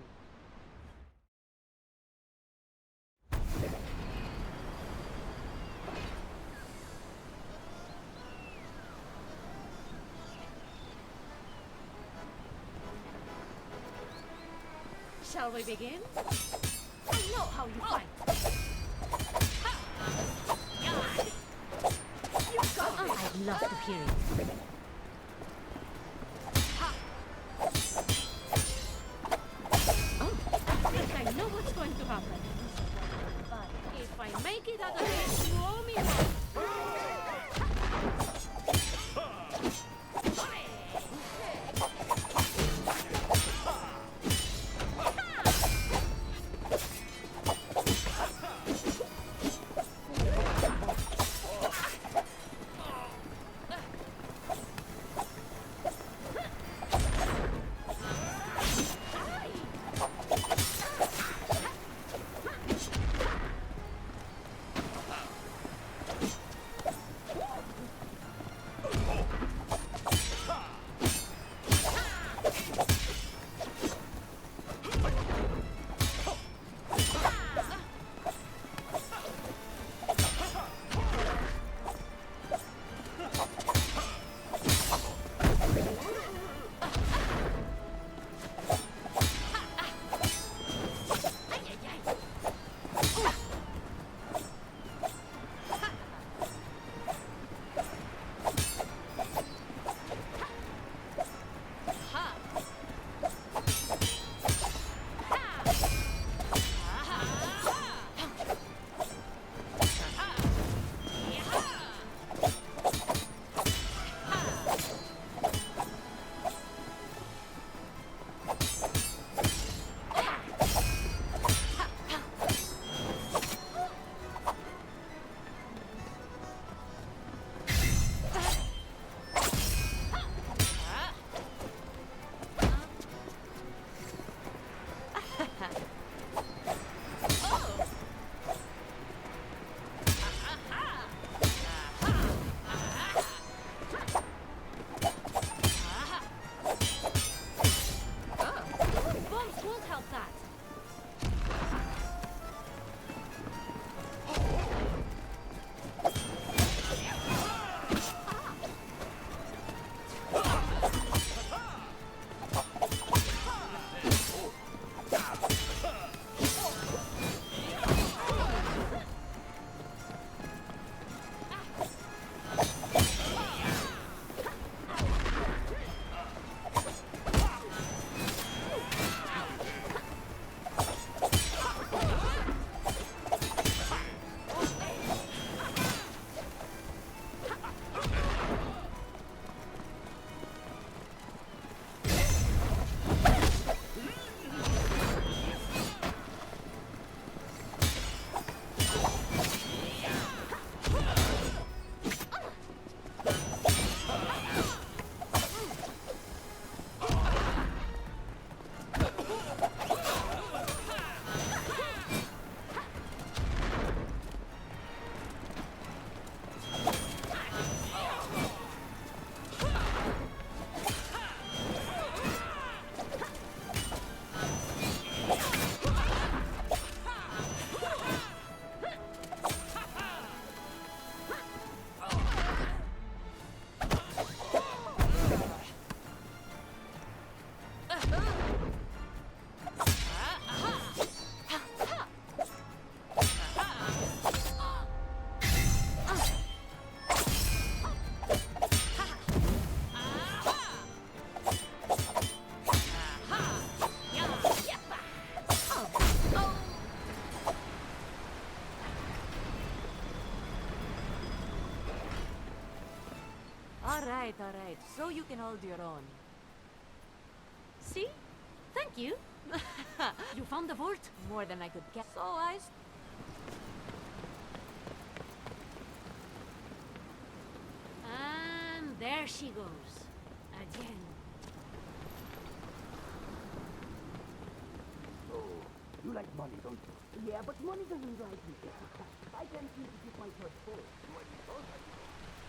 Shall we begin? I know how you fight. You got it. I'd love to hear it. I think I know what's going to happen. If I make it out of here, you owe me one. Alright. So you can hold your own. See? Thank you. You found the vault? More than I could get. So And there she goes. Again. You like money, don't you? Yeah, but money doesn't drive me. I can't seem to keep my purse full. Money does like me.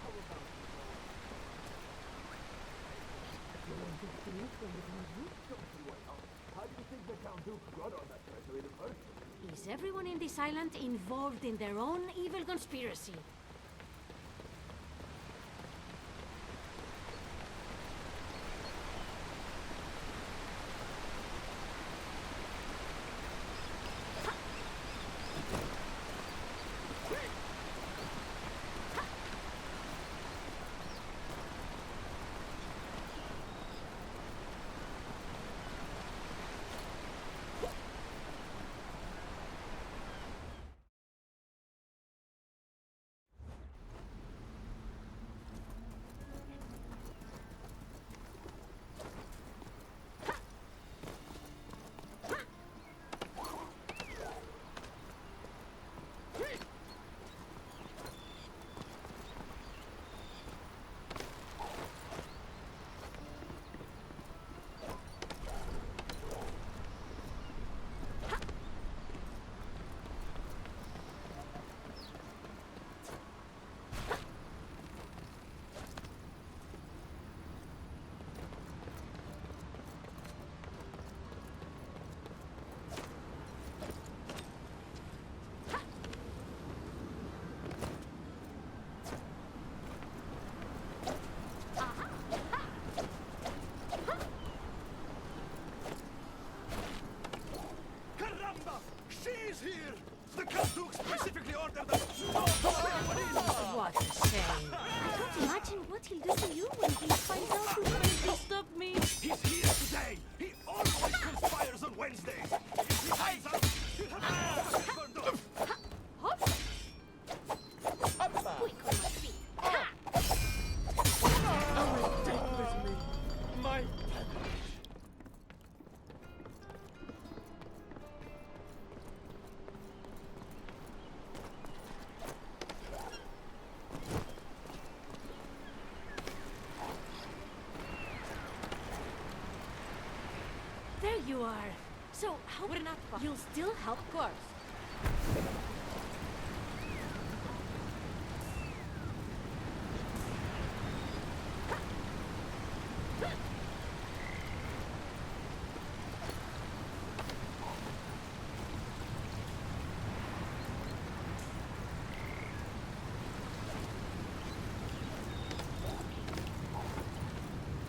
How about you? You want to finish from the Count Duke? Don't see why not. How do you think the Count Duke got on that treasure in the first place? Is everyone in this island involved in their own evil conspiracy? She's here! The Count Duke specifically ordered us not to let anyone in! What a shame. I can't imagine what he'll do to you when he finds out who's trying to stop me. He's here today! He always conspires on Wednesdays! If he finds out, he'll have to burned off! Hop! Quick on my feet. Oh, that was me. My There you are. So, how... We're not far. You'll still help? Of course.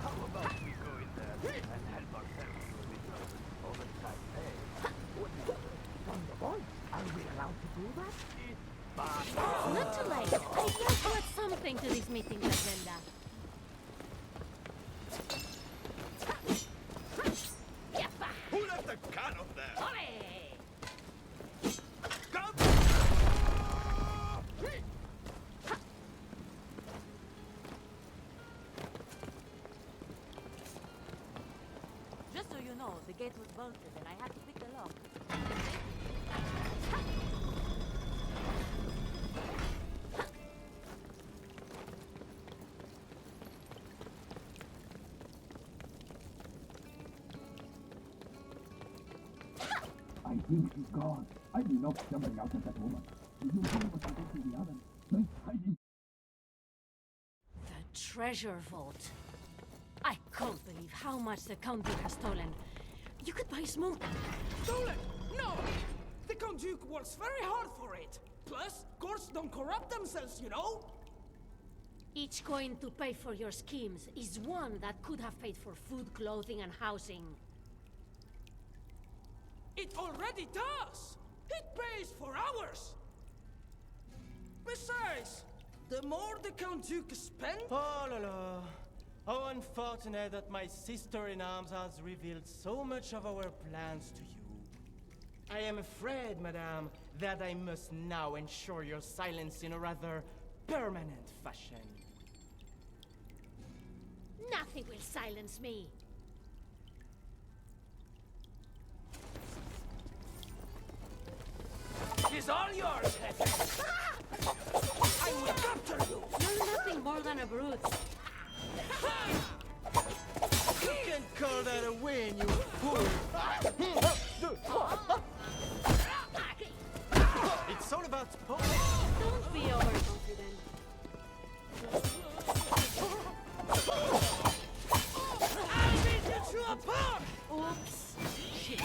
How about we go in there and help ourselves to a little overtime pay? What is it? From the vault? Are we allowed to do that? It's bad. Not too late. I'd like to add something to this meeting's agenda. Who left the can up there? Come! Just so you know, the gate was bolted and I had to pick the lock. I think she's gone. I do not jumping out at that woman. Did you hear what happened to the others? They're hiding. The treasure vault. I can't believe how much the Count Duke has stolen. You could buy smoke. Stolen! No! The Count Duke works very hard for it. Plus, courts don't corrupt themselves, you know? Each coin to pay for your schemes is one that could have paid for food, clothing, and housing. It already does! It pays for ours! Besides, the more the Count Duke spends... Oh la la. How unfortunate that my sister-in-arms has revealed so much of our plans to you. I am afraid, madame, that I must now ensure your silence in a rather permanent fashion. Nothing will silence me. It's all yours, Jefe. I will capture you. You're nothing more than a brute. You can't call that a win, you fool! It's all about sport. Don't be overconfident. I'll beat you to a pulp. Oops. Shit.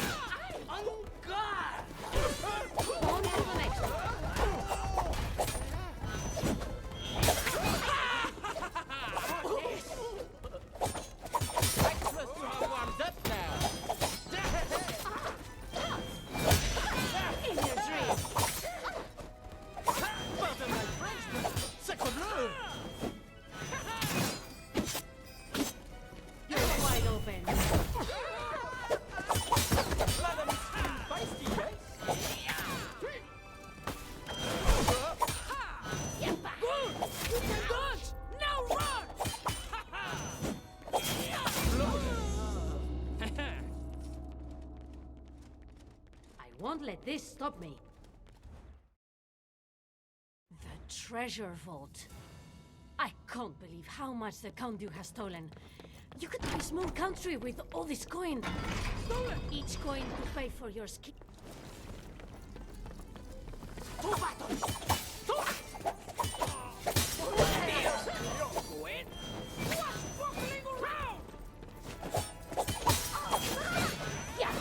On guard. On to the next one. Breakfast to have warmed up now. In your dreams. Pardon my French, but sacre bleu! You're wide open. Madam is feeling feisty, yes? Good. You can dodge. Now run. I won't let this stop me. The treasure vault. I can't believe how much the Count Duke has stolen. You could buy a small country with all this coin. Stolen. Each coin to pay for your ski. Two battles. Two. Quit. Swashbuckling around. Yeah!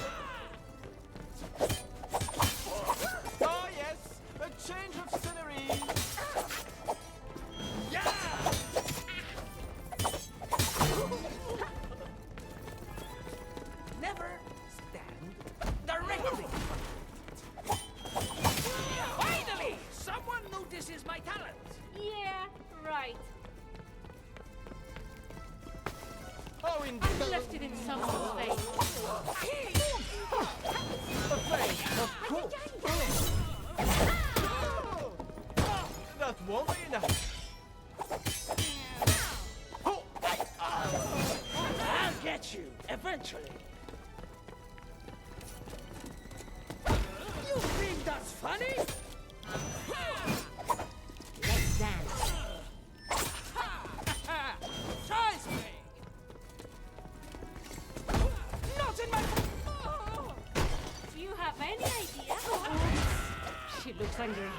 Oh yes, a change of scenery. Never stand directly. Finally, someone notices my talent. Yeah, right. Oh, in I left it in someone's face. the face, of course. That won't be enough. Oh, I'll get you eventually. You think that's funny? Let's dance. Choice me. Not in my. Do you have any idea? She looks angry.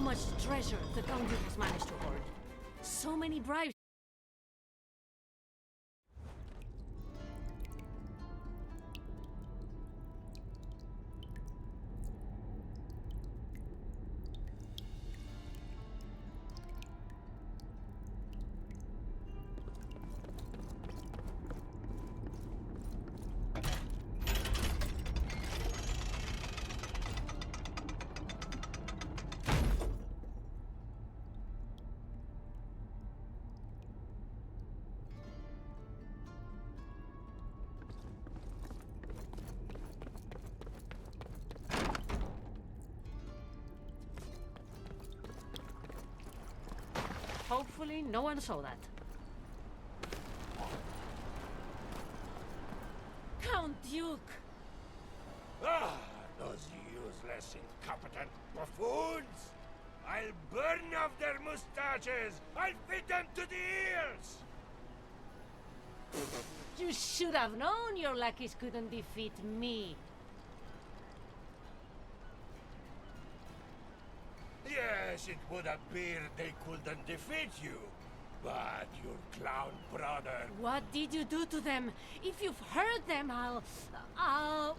much treasure the Count Duke has managed to hoard. So many bribes. Hopefully, no one saw that. Count Duke! Ah, those useless, incompetent buffoons! I'll burn off their mustaches! I'll fit them to the ears! You should have known your lackeys couldn't defeat me. Yes, it would appear they couldn't defeat you. But your clown brother... What did you do to them? If you've hurt them, I'll...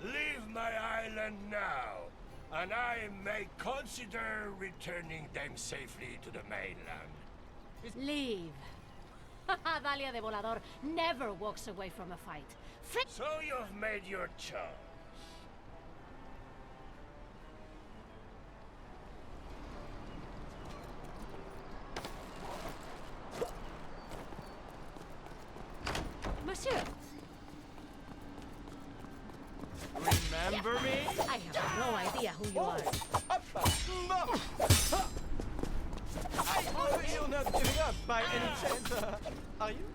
Leave my island now, and I may consider returning them safely to the mainland. Leave. Adalia de Volador never walks away from a fight. So you've made your choice. Monsieur! Remember me? I have no idea who you are. I hope you're not giving up by any chance, are you?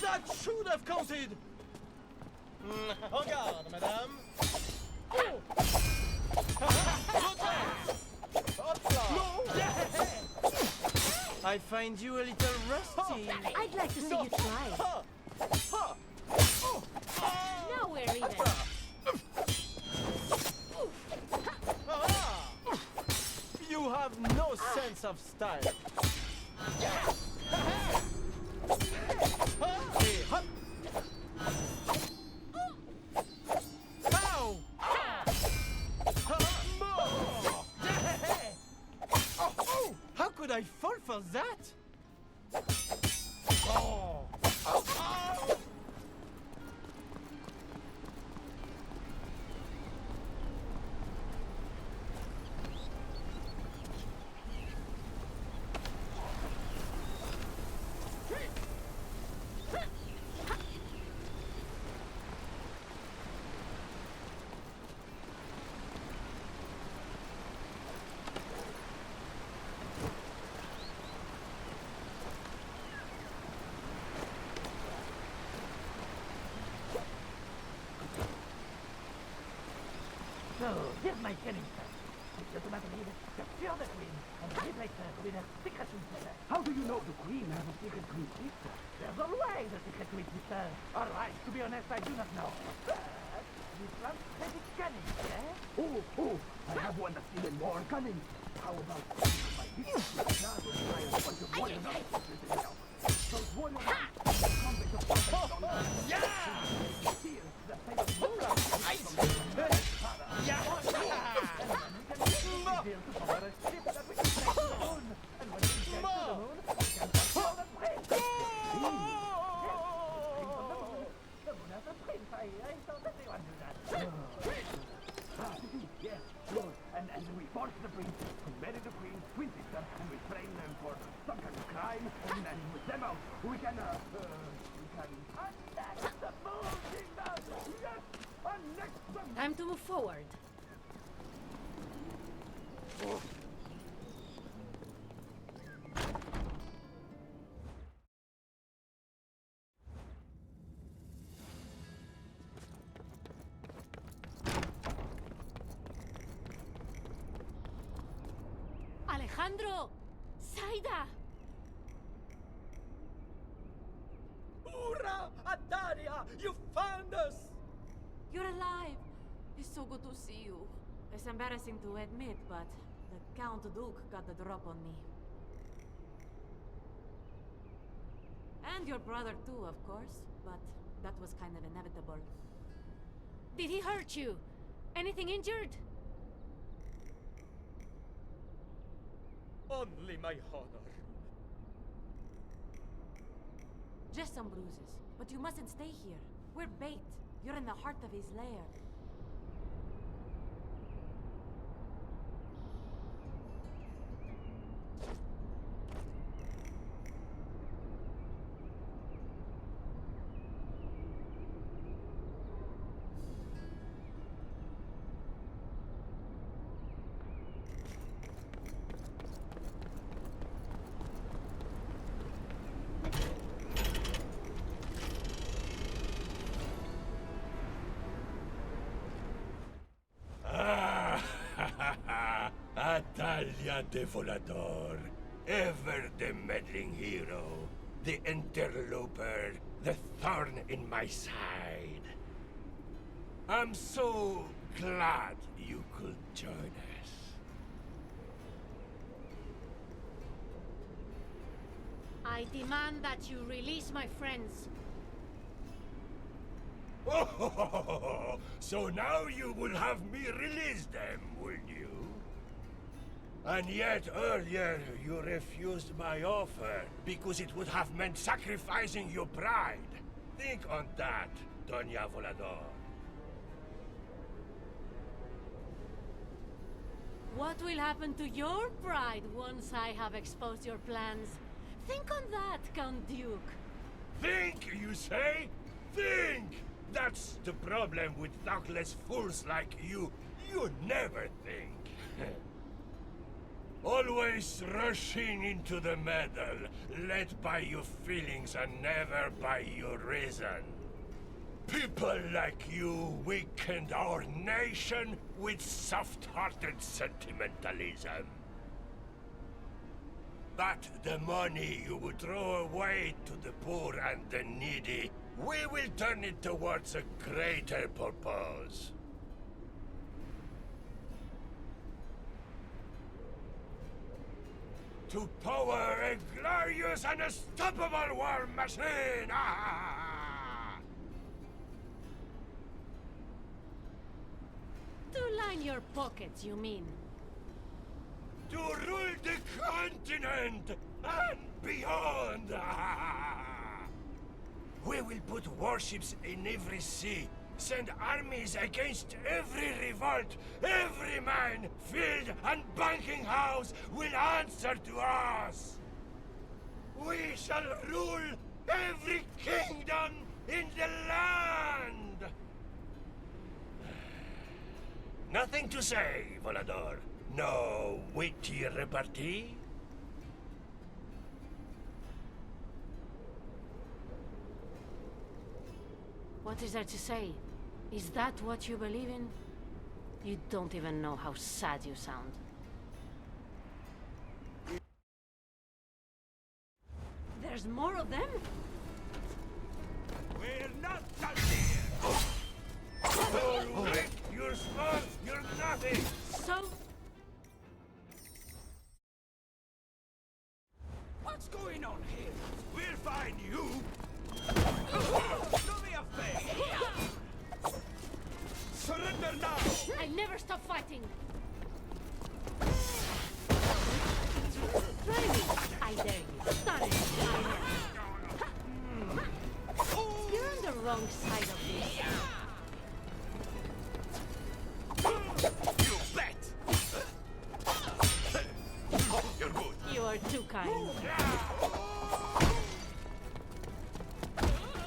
That should have counted! En garde, madame! Oh! I find you a little rusty. I'd like to see you try. Now we're even. You have no sense of style. Hey, hop. Ow! How could I fall for that? Oh! So, here's my shenanigans. It's just a matter of capture the queen and replace her with a secret twin sister. How do you know the queen has a secret twin sister? There's always a secret twin sister. All right, to be honest, I do not know. But this one's pretty cunning, eh? Oh, I have one that's even more cunning. How about my business? Now to try a bunch of warriors out. Those warriors convict of and we force the prince to marry the queen's twin sister, and we frame them for some kind of crime, and with them out, we can annex the Moon Kingdom! Yes! Annex the... Time to move forward. Alejandro! Saida! Hurrah! Adalia! You found us! You're alive! It's so good to see you. It's embarrassing to admit, but The Count Duke got the drop on me. And your brother too, of course, but that was kind of inevitable. Did he hurt you? Anything injured? Only my honor. Just some bruises. But you mustn't stay here. We're bait. You're in the heart of his lair. Adalia de Volador, ever the meddling hero, the interloper, the thorn in my side. I'm so glad you could join us. I demand that you release my friends. Oh, so now you will have me release them, will you? And yet earlier you refused my offer because it would have meant sacrificing your pride. Think on that, Doña Volador. What will happen to your pride once I have exposed your plans? Think on that, Count Duke. Think, you say? Think! That's the problem with thoughtless fools like you. You never think. Always rushing into the meddle, led by your feelings and never by your reason. People like you weakened our nation with soft-hearted sentimentalism. But the money you would throw away to the poor and the needy, we will turn it towards a greater purpose. To power a glorious and unstoppable war machine! Ah! To line your pockets, you mean? To rule the continent and beyond! Ah! We will put warships in every sea, send armies against every revolt. Every mine, field, and banking house will answer to us. We shall rule every kingdom in the land. Nothing to say, Volador. No witty repartee? What is there to say? Is that what you believe in? You don't even know how sad you sound. There's more of them? We're not done here! You're weak, you're small, you're nothing! So? What's going on here? We'll find you! Do me a favor! Surrender now! I never stop fighting! Try me! I dare you. Start it! You're on the wrong side of this. You bet! You're good. You are too kind.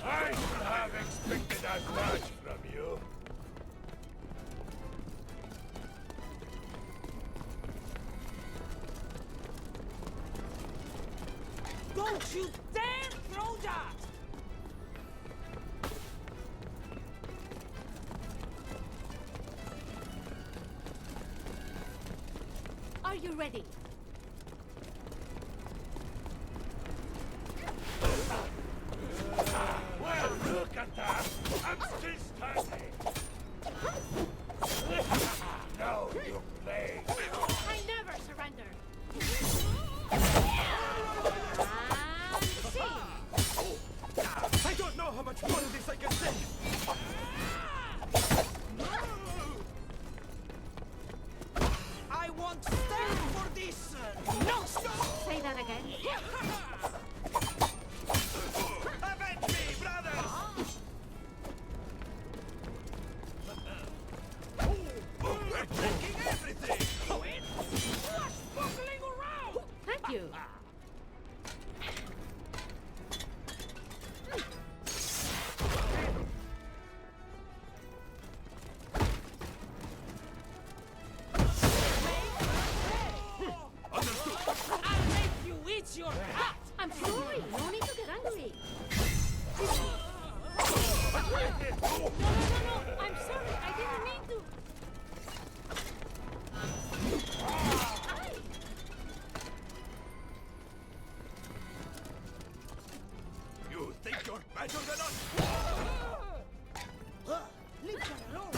I should have expected as much from you. Don't you dare throw that! Are you ready? Well, look at that! I'm still standing! No, you play! I never surrender. I don't know how much more of this I can take! I won't stand for this! No! Say that again. Avenge me, brothers! We're taking everything! Swashbuckling around! Thank you. I'll make you eat your hat! I'm sorry. No need to get angry. No. I'm sorry. I didn't mean to. You think you're better than us? Leave her alone!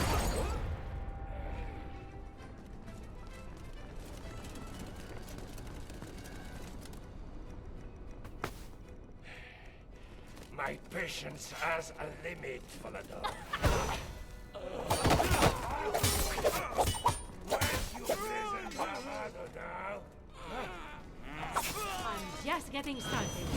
My patience has a limit, Volador. Where's your present bravado now? I'm just getting started.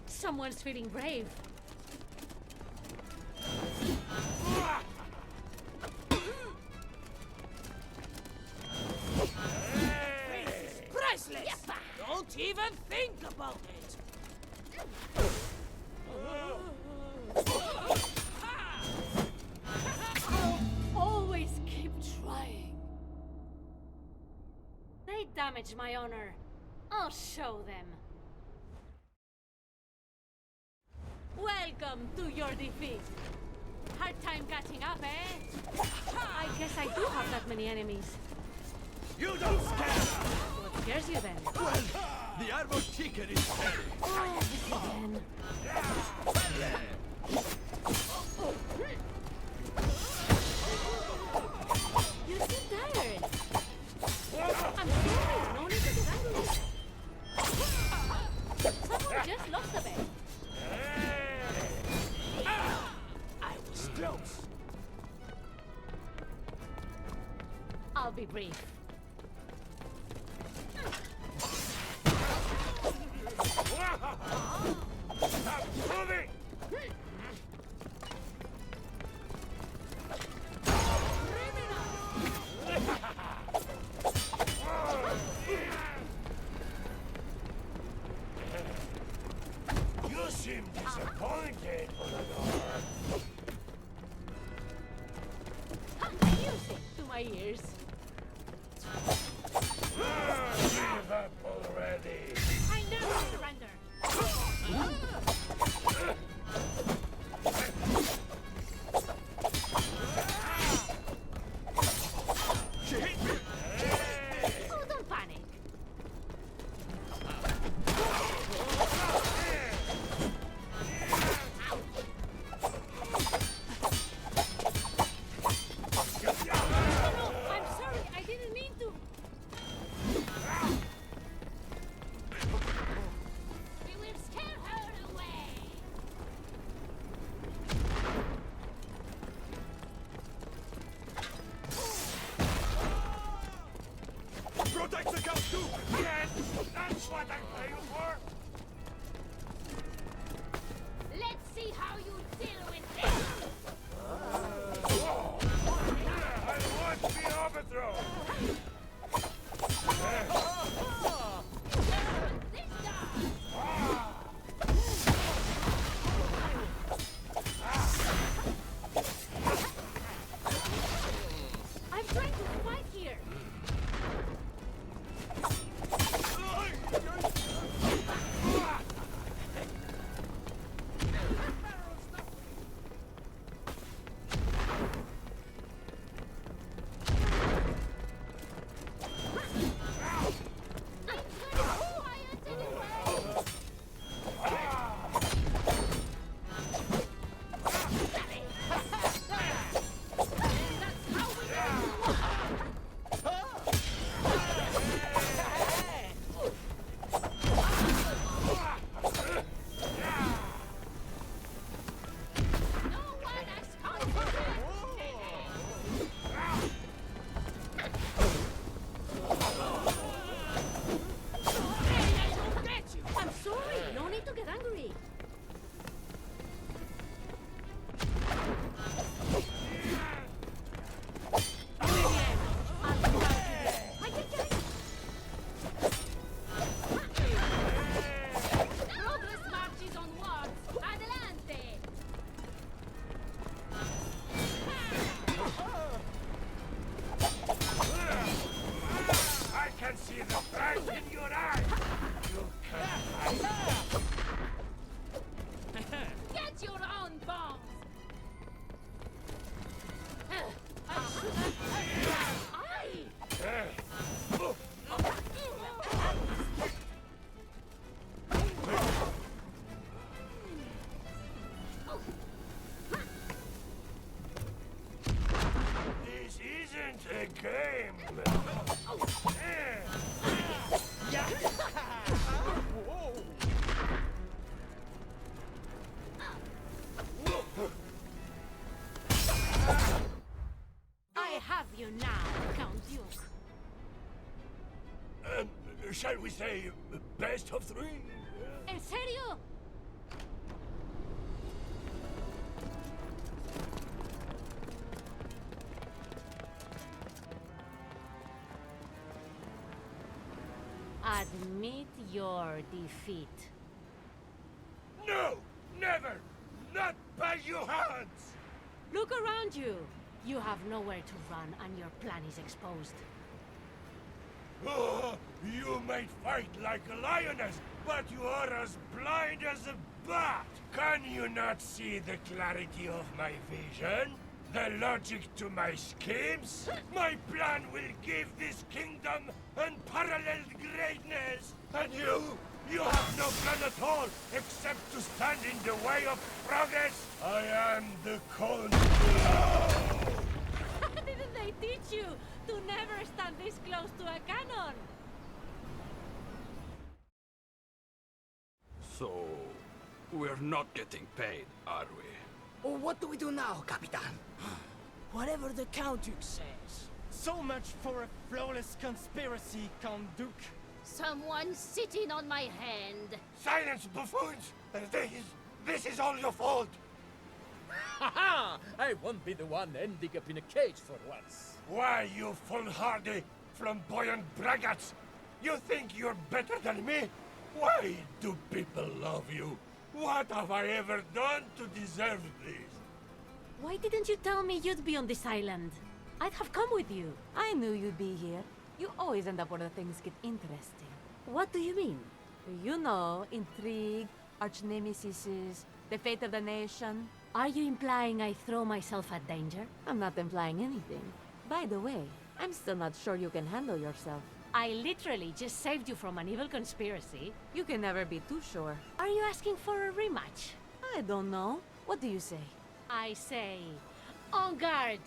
Someone's feeling brave. Priceless! Don't even think about it! Always keep trying. They damaged my honor. I'll show them. Welcome to your defeat. Hard time catching up, eh? I guess I do have that many enemies. You don't scare us! What scares you then? Well, the armored chicken is scary. Oh, this again. You seem tired. I'm sorry. No need to get angry. Someone just lost a bet. I was close. I'll be brief. Stop moving! You seem disappointed, Volador. Music to my ears. Give up already. I never surrender. She hit me! Oh, don't panic. shall we say, best of three? En serio? Admit your defeat. No! Never! Not by your hands! Look around you. You have nowhere to run and your plan is exposed. Oh, you might fight like a lioness, but you are as blind as a bat! Can you not see the clarity of my vision? The logic to my schemes? My plan will give this kingdom unparalleled greatness! And you have no plan at all, except to stand in the way of progress! I am the conqueror! Didn't they teach you to never stand this close to a cannon? So, we're not getting paid, are we? Oh, what do we do now, Capitan? Whatever the Count Duke says. So much for a flawless conspiracy, Count Duke. Someone sitting on my hand. Silence, buffoons! This is all your fault! Ha ha! I won't be the one ending up in a cage for once. Why, you foolhardy, flamboyant braggarts! You think you're better than me? Why do people love you? What have I ever done to deserve this? Why didn't you tell me you'd be on this island? I'd have come with you. I knew you'd be here. You always end up where things get interesting. What do you mean? You know, intrigue, arch-nemesis, the fate of the nation. Are you implying I throw myself at danger? I'm not implying anything. By the way, I'm still not sure you can handle yourself. I literally just saved you from an evil conspiracy. You can never be too sure. Are you asking for a rematch? I don't know. What do you say? I say, en garde!